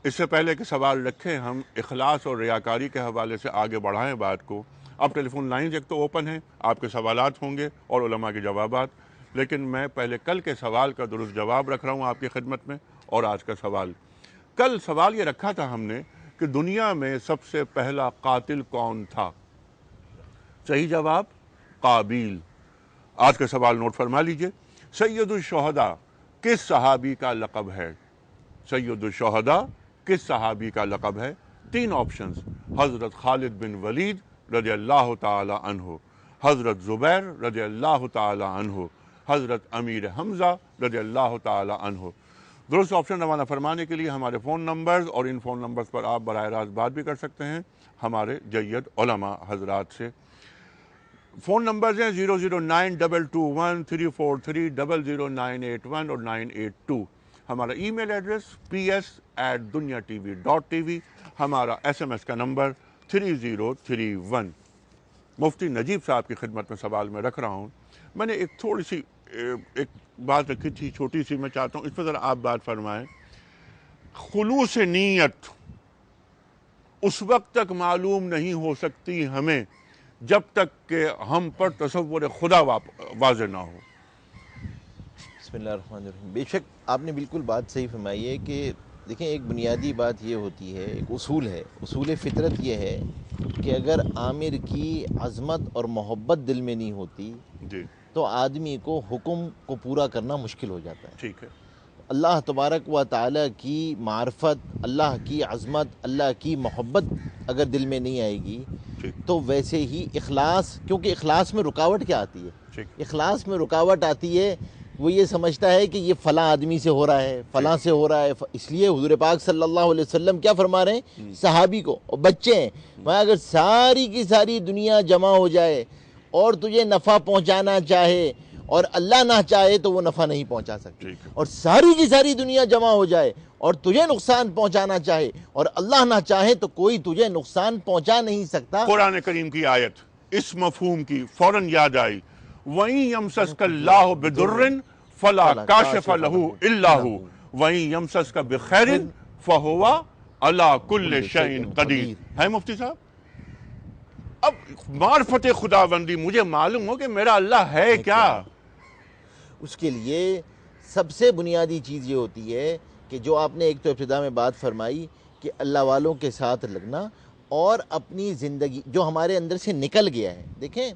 اس سے پہلے کہ سوال رکھیں، ہم اخلاص اور ریاکاری کے حوالے سے آگے بڑھائیں بات کو۔ اب ٹیلی فون لائنز ایک تو اوپن ہیں، آپ کے سوالات ہوں گے اور علماء کے جوابات، لیکن میں پہلے کل کے سوال کا درست جواب رکھ رہا ہوں آپ کی خدمت میں۔ اور آج کا سوال، کل سوال یہ رکھا تھا ہم نے کہ دنیا میں سب سے پہلا قاتل کون تھا؟ صحیح جواب قابیل۔ آج کا سوال نوٹ فرما لیجئے، سید الشہداء کس صحابی کا لقب ہے؟ سید الشہداء کس صحابی کا لقب ہے؟ 3 آپشنز: حضرت خالد بن ولید رضی اللہ تعالی عنہ، حضرت زبیر رضی اللہ تعالی عنہ، حضرت امیر حمزہ رضی اللہ تعالی عنہ۔ درست آپشن روانہ فرمانے کے لیے ہمارے فون نمبرز، اور ان فون نمبرز پر آپ براہ راست بات بھی کر سکتے ہیں ہمارے جید علماء حضرات سے۔ فون نمبرز ہیں 009221343000981 اور 982۔ ہمارا ای میل ایڈریس ps@dunyatv.tv، ہمارا SMS کا نمبر 3031۔ مفتی نجیب صاحب کی خدمت میں سوال میں رکھ رہا ہوں۔ میں نے ایک تھوڑی سی ایک بات رکھی تھی، چھوٹی سی، میں چاہتا ہوں اس پر ذرا آپ بات فرمائیں۔ خلوص نیت اس وقت تک معلوم نہیں ہو سکتی ہمیں جب تک کہ ہم پر تصور خدا واضح نہ ہو۔ بسم اللہ الرحمن الرحیم۔ بے شک آپ نے بالکل بات صحیح فرمائی ہے کہ دیکھیں، ایک بنیادی بات یہ ہوتی ہے، ایک اصول ہے، اصول فطرت یہ ہے کہ اگر عامر کی عظمت اور محبت دل میں نہیں ہوتی جی، تو آدمی کو حکم کو پورا کرنا مشکل ہو جاتا ہے۔ ٹھیک ہے۔ اللہ تبارک و تعالیٰ کی معرفت، اللہ کی عظمت، اللہ کی محبت اگر دل میں نہیں آئے گی تو ویسے ہی اخلاص، کیونکہ اخلاص میں رکاوٹ کیا آتی ہے؟ اخلاص میں رکاوٹ آتی ہے، وہ یہ سمجھتا ہے کہ یہ فلاں آدمی سے ہو رہا ہے، فلاں سے ہو رہا ہے۔ اس لیے حضور پاک صلی اللہ علیہ وسلم کیا فرما رہے ہیں؟ صحابی کو، اور بچے ہیں، وہاں اگر ساری کی ساری دنیا جمع ہو جائے اور تجھے نفع پہنچانا چاہے اور اللہ نہ چاہے تو وہ نفع نہیں پہنچا سکتی، اور ساری کی ساری دنیا جمع ہو جائے اور تجھے نقصان پہنچانا چاہے اور اللہ نہ چاہے تو کوئی تجھے نقصان پہنچا نہیں سکتا۔ قرآن کریم کی آیت اس مفہوم کی فوراً یاد آئی، وَإِن يَمْسَسْكَ اللَّهُ بِضُرٍّ فَلَا كَاشِفَ لَهُ إِلَّا هُوَ وَإِن يَمْسَسْكَ بِخَيْرٍ فَهُوَ عَلَى كُلِّ شَيْءٍ قَدِيرٌ۔ ہے مفتی صاحب؟ اب معرفت خداوندی، مجھے معلوم ہو کہ میرا اللہ ہے کیا. اس کے لیے سب سے بنیادی چیز یہ ہوتی ہے کہ جو آپ نے ایک تو ابتدا میں بات فرمائی کہ اللہ والوں کے ساتھ لگنا، اور اپنی زندگی جو ہمارے اندر سے نکل گیا ہے. دیکھیں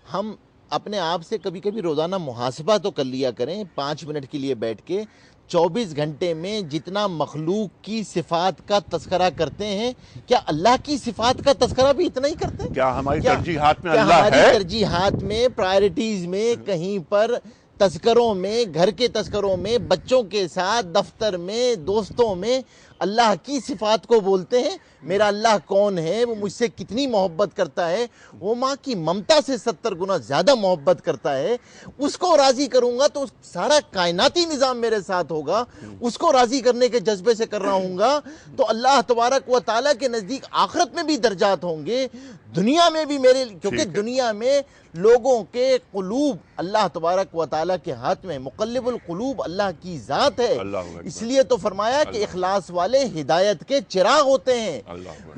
ہم اپنے آپ سے کبھی کبھی روزانہ محاسبہ تو کر لیا کریں 5 منٹ کے لیے بیٹھ کے. 24 گھنٹے میں جتنا مخلوق کی صفات کا تذکرہ کرتے ہیں، کیا اللہ کی صفات کا تذکرہ بھی اتنا ہی کرتے ہیں؟ کیا ہماری ترجیحات میں کیا اللہ ہماری ہے؟ ترجیحات میں، پرائرٹیز میں، کہیں پر تذکروں میں، گھر کے تذکروں میں، بچوں کے ساتھ، دفتر میں، دوستوں میں اللہ کی صفات کو بولتے ہیں؟ میرا اللہ کون ہے، وہ مجھ سے کتنی محبت کرتا ہے، وہ ماں کی ممتا سے 70 گنا زیادہ محبت کرتا ہے. اس کو راضی کروں گا تو سارا کائناتی نظام میرے ساتھ ہوگا. اس کو راضی کرنے کے جذبے سے کر رہا ہوں گا تو اللہ تبارک و تعالیٰ کے نزدیک آخرت میں بھی درجات ہوں گے، دنیا میں بھی میرے، کیونکہ دنیا میں لوگوں کے قلوب اللہ تبارک و تعالیٰ کے ہاتھ میں، مقلب القلوب اللہ کی ذات ہے. اس لیے تو فرمایا کہ اخلاص والے ہدایت کے چراغ ہوتے ہیں.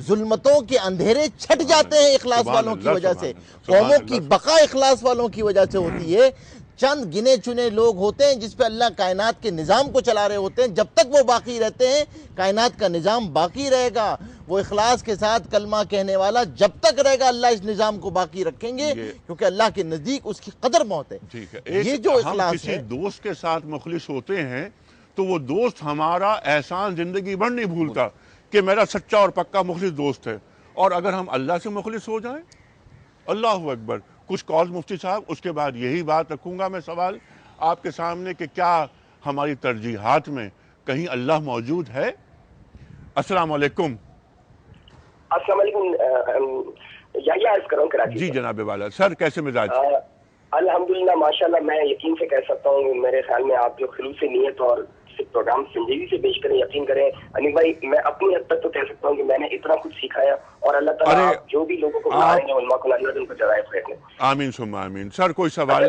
ظلمتوں کے اندھیرے چھٹ جاتے ہیں اخلاص والوں کی وجہ سے. قوموں کی بقا اخلاص والوں کی وجہ سے ہوتی ہے. چند گنے چنے لوگ ہوتے ہیں جس پہ اللہ کائنات کے نظام کو چلا رہے ہوتے ہیں. جب تک وہ باقی رہتے ہیں کائنات کا نظام باقی رہے گا. وہ اخلاص کے ساتھ کلمہ کہنے والا جب تک رہے گا اللہ اس نظام کو باقی رکھیں گے، کیونکہ اللہ کے نزدیک اس کی قدر بہت ہے. ٹھیک ہے. یہ جو ہم اخلاص کسی ہے، دوست کے ساتھ مخلص ہوتے ہیں تو وہ دوست ہمارا احسان زندگی بھر نہیں بھولتا کہ میرا سچا اور پکا مخلص دوست ہے. اور اگر ہم اللہ سے مخلص ہو جائیں، اللہ اکبر. کچھ کالز مفتی صاحب، اس کے بعد یہی بات رکھوں گا میں سوال آپ کے سامنے کہ کیا ہماری ترجیحات میں کہیں اللہ موجود ہے؟ السلام علیکم. السلام علیکم. یحییٰ عرض کر رہا ہوں کراچی جی سے. جناب والا. سر کیسے مزاج؟ الحمدللہ ماشاءاللہ. میں یقین سے کہہ سکتا ہوں، میرے خیال میں آپ جو خلوص نیت اور پروگرام سنجیدگی سے پیش کریں، یقین کریں انیل بھائی، میں اپنی حد تک تو کہہ سکتا ہوں کہ میں نے اتنا کچھ سیکھا ہے، اور اللہ تعالیٰ آپ جو بھی لوگوں کو بلا رہے ہیں علماء کو، اللہ ان کو جزائے خیر دیں. آمین ثم آمین. سر کوئی سوال؟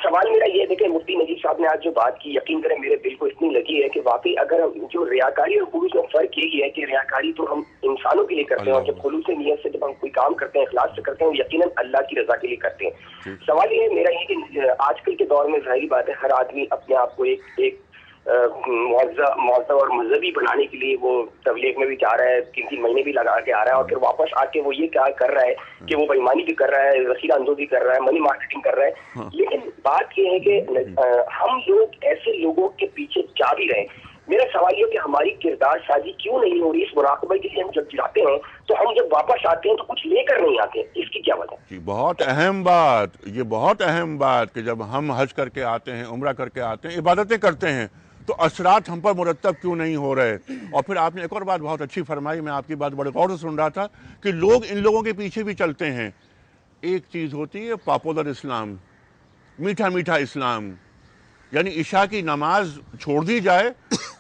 سوال میرا یہ دیکھیں، مفتی نجیب صاحب نے آج جو بات کی، یقین کریں میرے دل کو اتنی لگی ہے کہ واقعی اگر جو ریاکاری اور خلوص میں فرق یہی ہے کہ ریاکاری تو ہم انسانوں کے لیے کرتے ہیں، اور جب خلوص نیت سے جب ہم کوئی کام کرتے ہیں، اخلاص سے کرتے ہیں، یقیناً اللہ کی رضا کے لیے کرتے ہیں. سوال یہ ہے میرا یہ کہ آج کل کے دور میں ظاہری بات ہے ہر آدمی اپنے آپ کو ایک معذب اور مذہبی بنانے کے لیے وہ تبلیغ میں بھی جا رہا ہے، 3 مہینے بھی لگا کے آ رہا ہے، اور پھر واپس آ کے وہ یہ کیا کر رہا ہے کہ وہ بےایمانی بھی کر رہا ہے، ذخیرہ اندوزی کر رہا ہے، منی مارکیٹنگ کر رہا ہے. لیکن بات یہ ہے کہ ہم لوگ ایسے لوگوں کے پیچھے جا بھی رہے ہیں. میرا سوال یہ کہ ہماری کردار سازی کیوں نہیں ہو رہی؟ اس مراقبہ کے لیے ہم جب جاتے ہیں تو ہم جب واپس آتے ہیں تو کچھ لے کر نہیں آتے. اس کی کیا وجہ؟ جی بہت اہم بات، یہ بہت اہم بات کہ جب ہم حج کر کے آتے ہیں، عمرہ کر کے آتے ہیں، عبادتیں کرتے ہیں تو اثرات ہم پر مرتب کیوں نہیں ہو رہے؟ اور پھر آپ نے ایک اور بات بہت اچھی فرمائی، میں آپ کی بات بڑے غور سے سن رہا تھا کہ لوگ ان لوگوں کے پیچھے بھی چلتے ہیں. ایک چیز ہوتی ہے پاپولر اسلام، میٹھا میٹھا اسلام، یعنی عشاء کی نماز چھوڑ دی جائے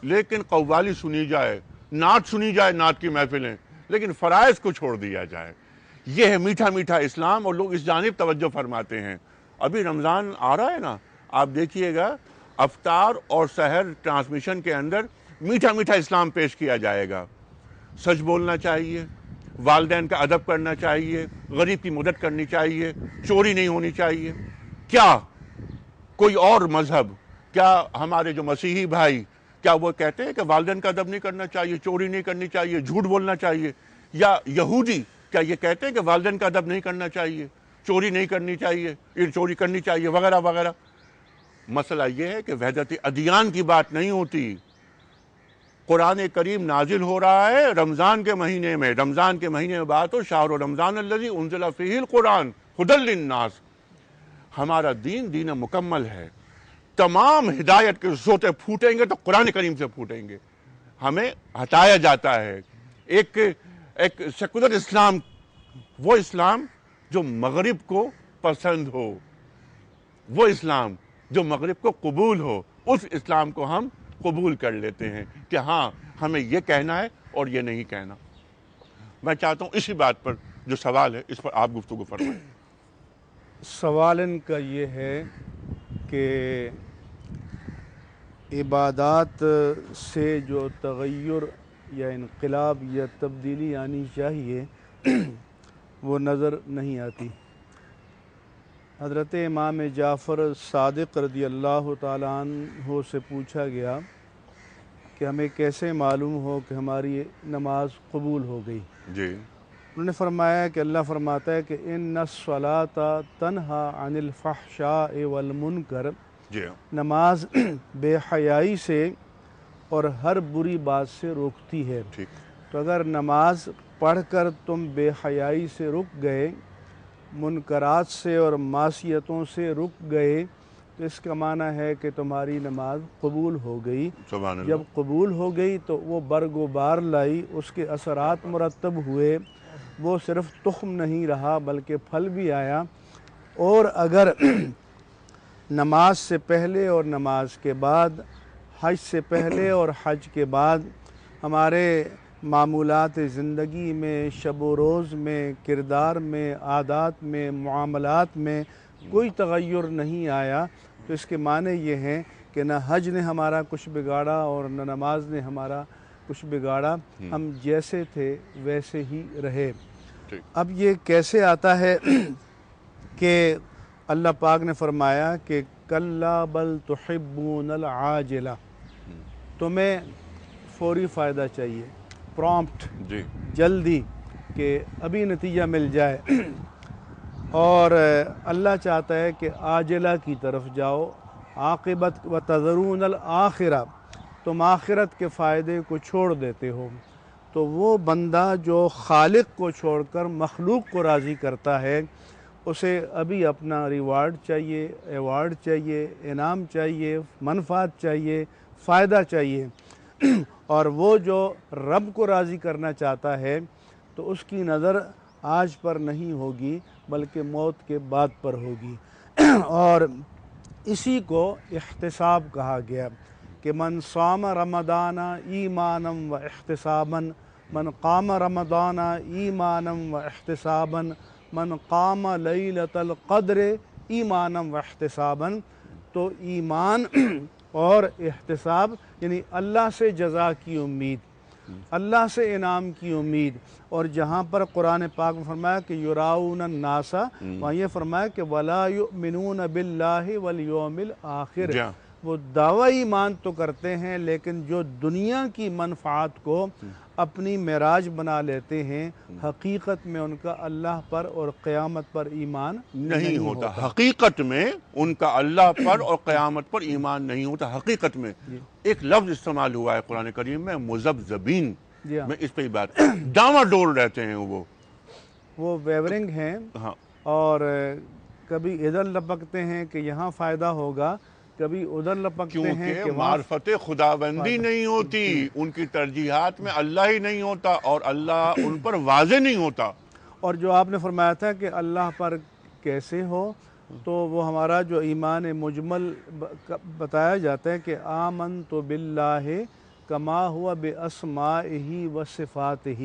لیکن قوالی سنی جائے، نعت سنی جائے، نعت کی محفلیں، لیکن فرائض کو چھوڑ دیا جائے. یہ ہے میٹھا میٹھا اسلام، اور لوگ اس جانب توجہ فرماتے ہیں. ابھی رمضان آ رہا ہے نا، آپ دیکھیے گا افطار اور سحر ٹرانسمیشن کے اندر میٹھا میٹھا اسلام پیش کیا جائے گا. سچ بولنا چاہیے، والدین کا ادب کرنا چاہیے، غریب کی مدد کرنی چاہیے، چوری نہیں ہونی چاہیے. کیا کوئی اور مذہب، کیا ہمارے جو مسیحی بھائی، کیا وہ کہتے ہیں کہ والدین کا ادب نہیں کرنا چاہیے، چوری نہیں کرنی چاہیے، جھوٹ بولنا چاہیے؟ یا یہودی کیا یہ کہتے ہیں کہ والدین کا ادب نہیں کرنا چاہیے، چوری نہیں کرنی چاہیے، چوری کرنی چاہیے، وغیرہ وغیرہ؟ مسئلہ یہ ہے کہ وحدت ادیان کی بات نہیں ہوتی. قرآن کریم نازل ہو رہا ہے رمضان کے مہینے میں. رمضان کے مہینے میں بات ہو، شہر رمضان الذی انزل فیہ القرآن ھدی للناس. ہمارا دین مکمل ہے. تمام ہدایت کے سوتے پھوٹیں گے تو قرآن کریم سے پھوٹیں گے. ہمیں ہٹایا جاتا ہے ایک سیکولر اسلام، وہ اسلام جو مغرب کو پسند ہو، وہ اسلام جو مغرب کو قبول ہو، اس اسلام کو ہم قبول کر لیتے ہیں کہ ہاں ہمیں یہ کہنا ہے اور یہ نہیں کہنا. میں چاہتا ہوں اسی بات پر جو سوال ہے اس پر آپ گفتگو فرمائیں. سوال ان کا یہ ہے کہ عبادات سے جو تغیر یا انقلاب یا تبدیلی آنی چاہیے وہ نظر نہیں آتی۔ حضرت امام جعفر صادق رضی اللہ تعالیٰ عنہ سے پوچھا گیا کہ ہمیں کیسے معلوم ہو کہ ہماری نماز قبول ہو گئی؟ جی انہوں نے فرمایا کہ اللہ فرماتا ہے کہ ان الصلاۃ تنہا عن الفحشاء والمنکر، جی نماز بے حیائی سے اور ہر بری بات سے روکتی ہے۔ ٹھیک، تو اگر نماز پڑھ کر تم بے حیائی سے رک گئے، منکرات سے اور معصیتوں سے رک گئے، تو اس کا معنی ہے کہ تمہاری نماز قبول ہو گئی۔ سبحان اللہ۔ جب قبول ہو گئی تو وہ برگ و بار لائی، اس کے اثرات مرتب ہوئے، وہ صرف تخم نہیں رہا بلکہ پھل بھی آیا۔ اور اگر نماز سے پہلے اور نماز کے بعد، حج سے پہلے اور حج کے بعد ہمارے معمولات زندگی میں، شب و روز میں، کردار میں، عادات میں، معاملات میں کوئی تغیر نہیں آیا، تو اس کے معنی یہ ہیں کہ نہ حج نے ہمارا کچھ بگاڑا اور نہ نماز نے ہمارا کچھ بگاڑا، ہم جیسے تھے ویسے ہی رہے۔ اب یہ کیسے آتا ہے کہ اللہ پاک نے فرمایا کہ کَلَّا بَلْ تُحِبُّونَ الْعَاجِلَةَ، تمہیں فوری فائدہ چاہیے، پرومپٹ، جی جلدی، کہ ابھی نتیجہ مل جائے، اور اللہ چاہتا ہے کہ عاجلہ کی طرف جاؤ، عاقبت وَتَذَرُونَ الْآخِرَةَ، تم آخرت کے فائدے کو چھوڑ دیتے ہو۔ تو وہ بندہ جو خالق کو چھوڑ کر مخلوق کو راضی کرتا ہے، اسے ابھی اپنا ریوارڈ چاہیے، ایوارڈ چاہیے، انعام چاہیے، منفعت چاہیے، فائدہ چاہیے۔ اور وہ جو رب کو راضی کرنا چاہتا ہے تو اس کی نظر آج پر نہیں ہوگی بلکہ موت کے بعد پر ہوگی۔ اور اسی کو احتساب کہا گیا کہ من صام رمضان ایمانا و احتسابا، من قام رمضان ایمانا و احتسابا، من قام لیلۃ القدر ایمانا و احتسابا۔ تو ایمان اور احتساب یعنی اللہ سے جزا کی امید، اللہ سے انعام کی امید، اور جہاں پر قرآن پاک میں فرمایا کہ یراؤن الناس، وہاں یہ فرمایا کہ ولا یؤمنون باللہ والیوم الآخر، وہ دعویٰ ایمان تو کرتے ہیں لیکن جو دنیا کی منفعات کو اپنی معراج بنا لیتے ہیں، حقیقت میں ان کا اللہ پر اور قیامت پر ایمان نہیں ہوتا۔ حقیقت میں ان کا اللہ پر اور قیامت پر ایمان نہیں ہوتا۔ حقیقت میں ایک لفظ استعمال ہوا ہے قرآن کریم میں، مذبذبین، میں اس پہ ہی بات، ڈاواں ڈول رہتے ہیں وہ ویورنگ ہیں، اور کبھی ادھر لپکتے ہیں کہ یہاں فائدہ ہوگا، کبھی ادھر لپکتے ہیں کہ معرفت خداوندی نہیں ہوتی، ان کی ترجیحات میں اللہ ہی نہیں ہوتا اور اللہ ان پر واضح نہیں ہوتا۔ اور جو آپ نے فرمایا تھا کہ اللہ پر کیسے ہو، تو وہ ہمارا جو ایمان مجمل بتایا جاتا ہے کہ آمنت باللہ کما ہوا باسمائہ و صفاتہ،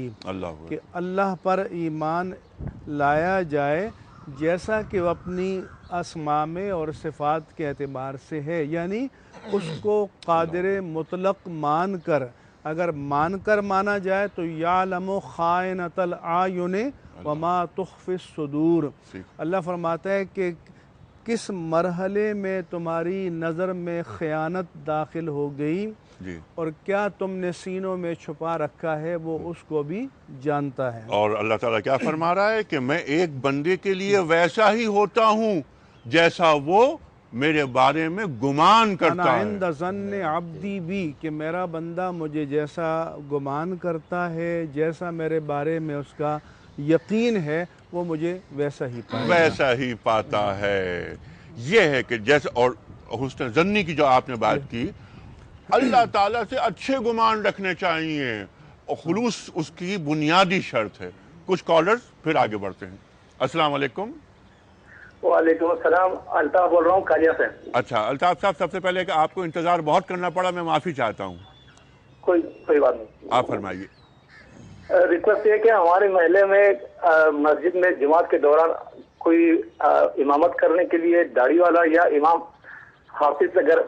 کہ اللہ پر ایمان لایا جائے جیسا کہ وہ اپنی اسماء میں اور صفات کے اعتبار سے ہے، یعنی اس کو قادر مطلق مان کر، اگر مان کر مانا جائے تو یعلم خائنۃ الاعین وما تخفی الصدور۔ اللہ فرماتا ہے کہ کس مرحلے میں تمہاری نظر میں خیانت داخل ہو گئی اور کیا تم نے سینوں میں چھپا رکھا ہے وہ اس کو بھی جانتا ہے۔ اور اللہ تعالیٰ کیا فرما رہا ہے کہ میں ایک بندے کے لیے ویسا ہی ہوتا ہوں جیسا وہ میرے بارے میں گمان کرتا ہے۔ انا عند ظن عبدی بی، کہ میرا بندہ مجھے جیسا گمان کرتا ہے، جیسا میرے بارے میں اس کا یقین ہے، وہ مجھے ویسا ہی پاتا ہے۔ یہ ہے کہ جیسے، اور حسن ظنی کی جو آپ نے بات کی، اللہ تعالیٰ سے اچھے گمان رکھنے چاہیے، اور خلوص اس کی بنیادی شرط ہے۔ کچھ کالرز پھر آگے بڑھتے ہیں۔ السلام علیکم۔ وعلیکم السلام، الطاف بول رہا ہوں کالیا سے۔ اچھا الطاف صاحب، سب سے پہلے کہ آپ کو انتظار بہت کرنا پڑا، میں معافی چاہتا ہوں۔ کوئی بات نہیں، آپ فرمائیے۔ ریکویسٹ یہ کہ ہمارے محلے میں مسجد میں جماعت کے دوران کوئی امامت کرنے کے لیے داڑھی والا یا امام حافظ اگر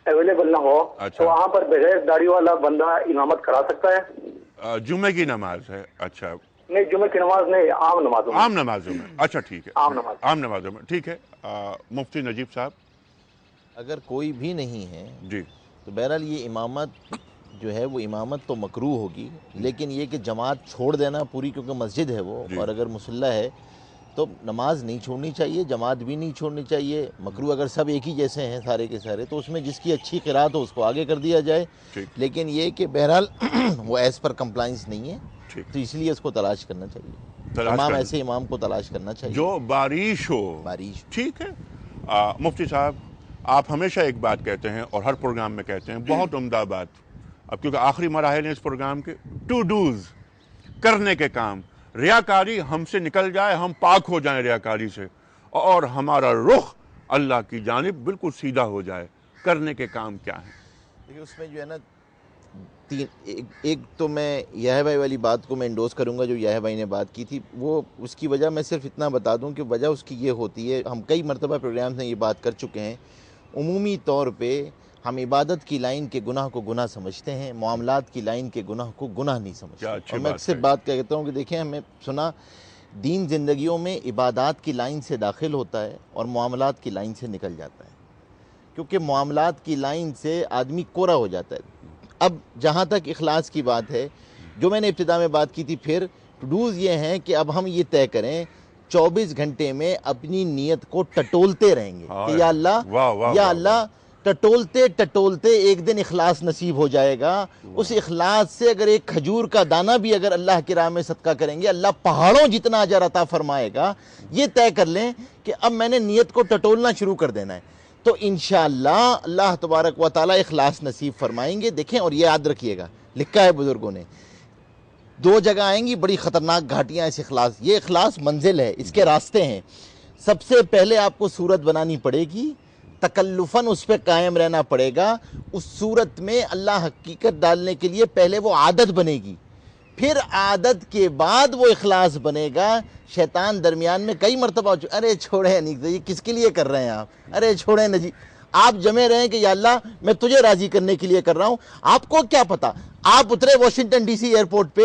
اویلیبل نہ ہو تو وہاں پر بغیر داڑھی والا بندہ امامت کرا سکتا ہے؟ جمعے کی نماز ہے، اچھا نہیں جمعے کی نماز نہیں، عام نمازوں میں. عام نمازوں میں. اچھا ٹھیک ہے، عام نمازوں میں ٹھیک ہے. مفتی نجیب صاحب. اگر کوئی بھی نہیں ہے جی تو بہرحال یہ امامت جو ہے وہ امامت تو مکروہ ہوگی، لیکن یہ کہ جماعت چھوڑ دینا پوری، کیونکہ مسجد ہے وہ، اور اگر مصلی ہے تو نماز نہیں چھوڑنی چاہیے، جماعت بھی نہیں چھوڑنی چاہیے. مکروہ اگر سب ایک ہی جیسے ہیں سارے کے سارے تو اس میں جس کی اچھی قرات ہو اس کو آگے کر دیا جائے، لیکن یہ کہ بہرحال وہ ایز پر کمپلائنس نہیں ہے، تو اس لیے اس کو تلاش کرنا چاہیے. امام ایسے امام کو تلاش کرنا چاہیے جو باریش ہو. بارش. ٹھیک ہے. مفتی صاحب آپ ہمیشہ ایک بات کہتے ہیں اور ہر پروگرام میں کہتے ہیں، بہت عمدہ بات. اب کیونکہ آخری مراحل ہیں اس پروگرام کے، ٹو ڈوز، کرنے کے کام. ریاکاری ہم سے نکل جائے، ہم پاک ہو جائیں ریاکاری سے، اور ہمارا رخ اللہ کی جانب بالکل سیدھا ہو جائے. کرنے کے کام کیا ہیں؟ دیکھیے اس میں جو ہے نا ایک تو میں یحییٰ بھائی والی بات کو میں انڈوز کروں گا جو یحییٰ بھائی نے بات کی تھی. وہ اس کی وجہ میں صرف اتنا بتا دوں کہ وجہ اس کی یہ ہوتی ہے، ہم کئی مرتبہ پروگرامز میں یہ بات کر چکے ہیں، عمومی طور پہ ہم عبادت کی لائن کے گناہ کو گناہ سمجھتے ہیں، معاملات کی لائن کے گناہ کو گناہ نہیں سمجھتے. اور میں اکثر بات کہتا ہوں کہ دیکھیں ہمیں سنا دین زندگیوں میں عبادات کی لائن سے داخل ہوتا ہے اور معاملات کی لائن سے نکل جاتا ہے، کیونکہ معاملات کی لائن سے آدمی کورا ہو جاتا ہے. اب جہاں تک اخلاص کی بات ہے، جو میں نے ابتدا میں بات کی تھی، پھر ٹوڈوز یہ ہیں کہ اب ہم یہ طے کریں 24 گھنٹے میں اپنی نیت کو ٹٹولتے رہیں گے کہ یا اللہ ٹٹولتے ایک دن اخلاص نصیب ہو جائے گا. اس اخلاص سے اگر ایک کھجور کا دانہ بھی اگر اللہ کی راہ میں صدقہ کریں گے، اللہ پہاڑوں جتنا اجر عطا فرمائے گا. یہ طے کر لیں کہ اب میں نے نیت کو ٹٹولنا شروع کر دینا ہے، تو انشاءاللہ اللہ تبارک و تعالی اخلاص نصیب فرمائیں گے. دیکھیں اور یہ یاد رکھیے گا، لکھا ہے بزرگوں نے، 2 جگہ آئیں گی بڑی خطرناک گھاٹیاں اس اخلاص. یہ اخلاص منزل ہے، اس کے راستے ہیں. سب سے پہلے آپ کو صورت بنانی پڑے گی، تکلفاً اس پہ قائم رہنا پڑے گا. اس صورت میں اللہ حقیقت ڈالنے کے لیے پہلے وہ عادت بنے گی، پھر عادت کے بعد وہ اخلاص بنے گا. شیطان درمیان میں کئی مرتبہ ارے چھوڑیں انیک، یہ کس کے لیے کر رہے ہیں آپ، ارے چھوڑیں نجی، آپ جمے رہیں کہ یا اللہ میں تجھے راضی کرنے کے لیے کر رہا ہوں. آپ کو کیا پتا، آپ اترے واشنگٹن ڈی سی ایئرپورٹ پہ،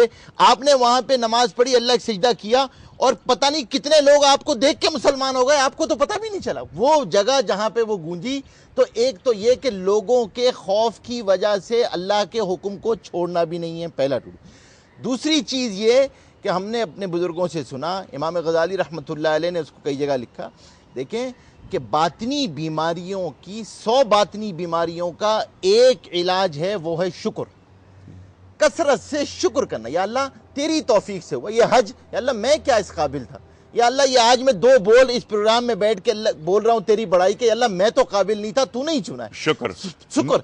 آپ نے وہاں پہ نماز پڑھی، اللہ کا سجدہ کیا، اور پتہ نہیں کتنے لوگ آپ کو دیکھ کے مسلمان ہو گئے، آپ کو تو پتہ بھی نہیں چلا. وہ جگہ جہاں پہ وہ گونجی، تو ایک تو یہ کہ لوگوں کے خوف کی وجہ سے اللہ کے حکم کو چھوڑنا بھی نہیں ہے، پہلا ٹوٹ. دوسری چیز یہ کہ ہم نے اپنے بزرگوں سے سنا، امام غزالی رحمۃ اللہ علیہ نے اس کو کئی جگہ لکھا، دیکھیں کہ باطنی بیماریوں کی 100 باطنی بیماریوں کا ایک علاج ہے، وہ ہے شکر. کثرت سے شکر کرنا. یا اللہ تیری توفیق سے ہوا یہ حج، یا اللہ میں کیا اس قابل تھا، یا اللہ یہ آج میں 2 بول اس پروگرام میں بیٹھ کے اللہ بول رہا ہوں تیری بڑائی کے، یا اللہ میں تو قابل نہیں تھا، تو نہیں چنا ہے. شکر.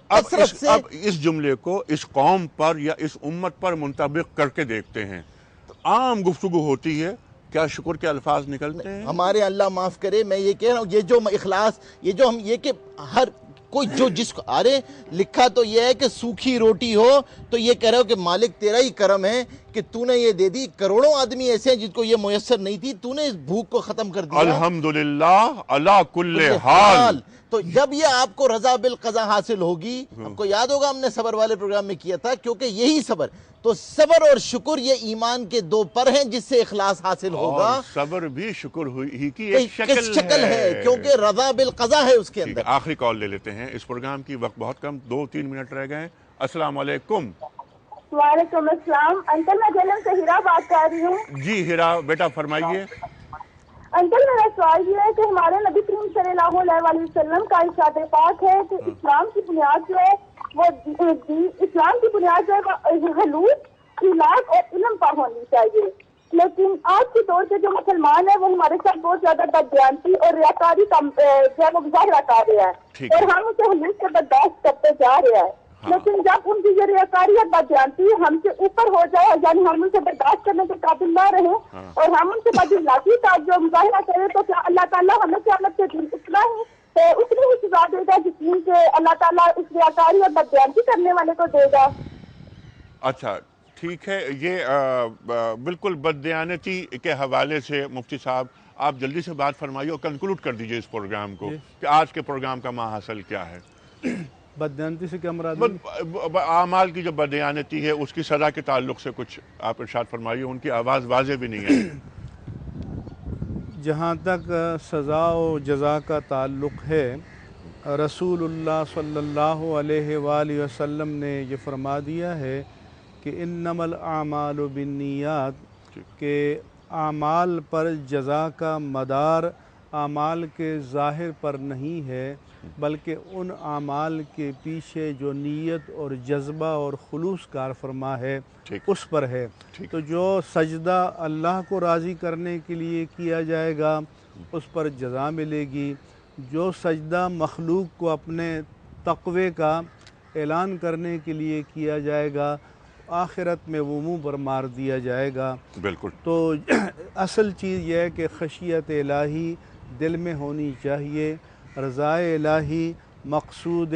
کثرت سے. اب اس جملے کو اس قوم پر یا اس امت پر منطبق کر کے دیکھتے ہیں. عام گفتگو ہوتی ہے، کیا شکر کے الفاظ نکلتے ہیں؟ ہمارے اللہ معاف کرے، میں یہ کہہ رہا ہوں، یہ جو اخلاص، یہ جو ہم یہ کہ ہر کوئی جو جس کو ارے لکھا تو یہ ہے کہ سوکھی روٹی ہو تو یہ کہہ رہے ہو کہ مالک تیرا ہی کرم ہے کہ تو نے یہ دے دی. کروڑوں آدمی ایسے ہیں جن کو یہ میسر نہیں تھی، تو نے اس بھوک کو ختم کر دیا. الحمدللہ علی کل حال. تو جب یہ آپ کو رضا بالقضا حاصل ہوگی، آپ کو یاد ہوگا ہم نے صبر والے پروگرام میں کیا تھا، کیونکہ یہی صبر، تو صبر اور شکر یہ ایمان کے 2 پر ہیں جس سے اخلاص حاصل ہوگا. اور صبر بھی شکر ہی کی ایک شکل ہے، کیونکہ رضا بالقضا ہے اس کے اندر. آخری کال لے لیتے ہیں، اس پروگرام کی وقت بہت کم، 2-3 منٹ رہ گئے ہیں. السلام علیکم. وعلیکم السلام. انکل میں جنم سے ہیرا بات کر رہی ہوں. جی ہیرا بیٹا فرمائیے. انکل میرا سوال یہ ہے کہ ہمارے نبی کریم صلی اللہ علیہ وسلم کا ارشاد پاک ہے کہ اسلام کی بنیاد جو ہے وہ اسلام کی بنیاد جو ہے خلوص، اخلاق اور علم پر ہونی چاہیے. لیکن آج کے دور کے جو مسلمان ہیں وہ ہمارے ساتھ بہت زیادہ بددیانتی اور ریاکاری کا جو ہے وہ مظاہرہ کر رہے ہیں، اور ہم اسے خلوص سے برداشت کرتے جا رہے ہیں. لیکن جب ان کی یہ ریاکاری اور بددیانتی ہم سے اوپر ہو جائے، یعنی ہم ان سے برداشت کرنے کے قابل نہ رہیں اور ہم ان سے بداخلاقی کا جو مظاہرہ کریں، تو کیا اللہ تعالیٰ ہمیں قیامت کے دن اتنی ہی سزا دے گا جتنی کہ اللہ تعالیٰ اس ریاکاری اور بددیانتی کرنے والے کو دے گا؟ اچھا ٹھیک ہے. یہ بالکل بددیانتی کے حوالے سے مفتی صاحب آپ جلدی سے بات فرمائیے اور کنکلوڈ کر دیجئے اس پروگرام کو کہ آج کے پروگرام کا ماحصل کیا ہے. بددیانتی سے کیا مراد ہے؟ اعمال کی جو بددیانتی ہے اس کی سزا کے تعلق سے کچھ آپ ارشاد فرمائیے، ان کی آواز واضح بھی نہیں ہے۔ جہاں تک سزا و جزا کا تعلق ہے، رسول اللہ صلی اللہ علیہ وآلہ وسلم نے یہ فرما دیا ہے کہ انما الاعمال بالنیات، کہ اعمال پر جزا کا مدار اعمال کے ظاہر پر نہیں ہے، بلکہ ان اعمال کے پیچھے جو نیت اور جذبہ اور خلوص کار فرما ہے اس پر ہے۔ تو جو سجدہ اللہ کو راضی کرنے کے لیے کیا جائے گا اس پر جزا ملے گی، جو سجدہ مخلوق کو اپنے تقوی کا اعلان کرنے کے لیے کیا جائے گا آخرت میں وہ منہ پر مار دیا جائے گا۔ بالکل۔ تو اصل چیز یہ ہے کہ خشیت الہی دل میں ہونی چاہیے، رضائے الہی مقصود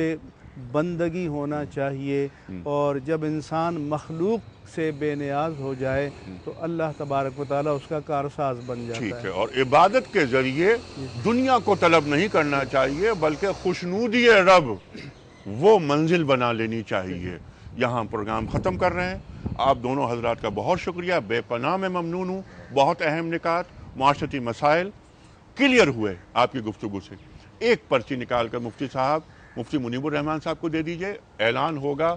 بندگی ہونا چاہیے، اور جب انسان مخلوق سے بے نیاز ہو جائے تو اللہ تبارک و تعالیٰ اس کا کارساز بن جاتا ہے۔ ٹھیک ہے، اور عبادت کے ذریعے دنیا کو طلب نہیں کرنا چاہیے بلکہ خوشنودی رب وہ منزل بنا لینی چاہیے۔ یہاں پروگرام ختم کر رہے ہیں۔ آپ دونوں حضرات کا بہت شکریہ، بے پناہ میں ممنون ہوں۔ بہت اہم نکات، معاشرتی مسائل کلیئر ہوئے آپ کی گفتگو سے۔ ایک پرچی نکال کر مفتی صاحب، مفتی منیب الرحمن صاحب کو دے دیجئے، اعلان ہوگا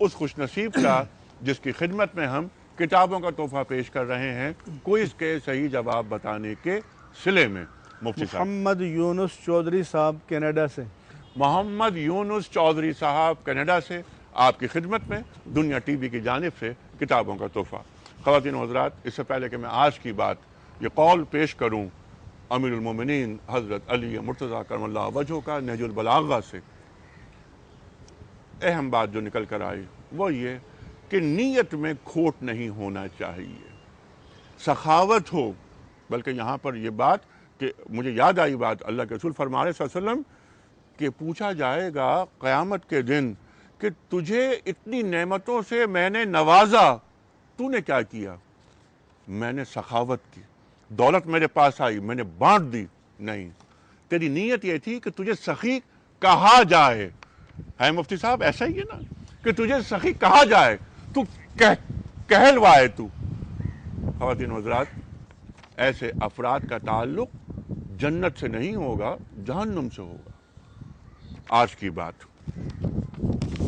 اس خوش نصیب کا جس کی خدمت میں ہم کتابوں کا تحفہ پیش کر رہے ہیں کوئز کے صحیح جواب بتانے کے صلے میں۔ مفتی صاحب محمد یونس چودھری صاحب کینیڈا سے۔ محمد یونس چودھری صاحب کینیڈا سے آپ کی خدمت میں دنیا ٹی وی کی جانب سے کتابوں کا تحفہ۔ خواتین و حضرات، اس سے پہلے کہ میں آج کی بات یہ قول پیش کروں امیر المومنین حضرت علی مرتضیٰ کرم اللہ وجہہ کا نہج البلاغہ سے، اہم بات جو نکل کر آئی وہ یہ کہ نیت میں کھوٹ نہیں ہونا چاہیے، سخاوت ہو۔ بلکہ یہاں پر یہ بات کہ مجھے یاد آئی بات، اللہ کے رسول فرما رہے صلی اللہ علیہ وسلم کہ پوچھا جائے گا قیامت کے دن کہ تجھے اتنی نعمتوں سے میں نے نوازا، تو نے کیا کیا؟ میں نے سخاوت کی، دولت میرے پاس آئی میں نے بانٹ دی، نہیں، تیری نیت یہ تھی کہ تجھے سخی کہا جائے۔ ہے مفتی صاحب ایسا ہی ہے نا کہ تجھے سخی کہا جائے، تو کہلوائے تو۔ خواتین و حضرات، ایسے افراد کا تعلق جنت سے نہیں ہوگا، جہنم سے ہوگا۔ آج کی بات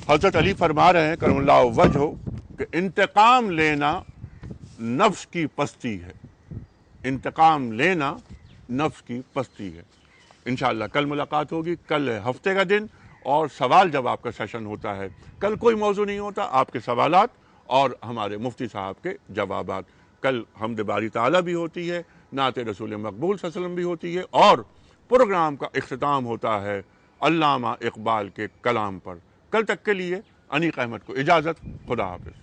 حضرت علی فرما رہے ہیں کرم اللہ وجہہ کہ انتقام لینا نفس کی پستی ہے، انتقام لینا نفس کی پستی ہے۔ انشاءاللہ کل ملاقات ہوگی، کل ہفتے کا دن اور سوال جواب کا سیشن ہوتا ہے۔ کل کوئی موضوع نہیں ہوتا، آپ کے سوالات اور ہمارے مفتی صاحب کے جوابات۔ کل حمد باری تعالیٰ بھی ہوتی ہے، نعت رسول مقبول صلی اللہ علیہ وسلم بھی ہوتی ہے، اور پروگرام کا اختتام ہوتا ہے علامہ اقبال کے کلام پر۔ کل تک کے لیے انیق احمد کو اجازت، خدا حافظ۔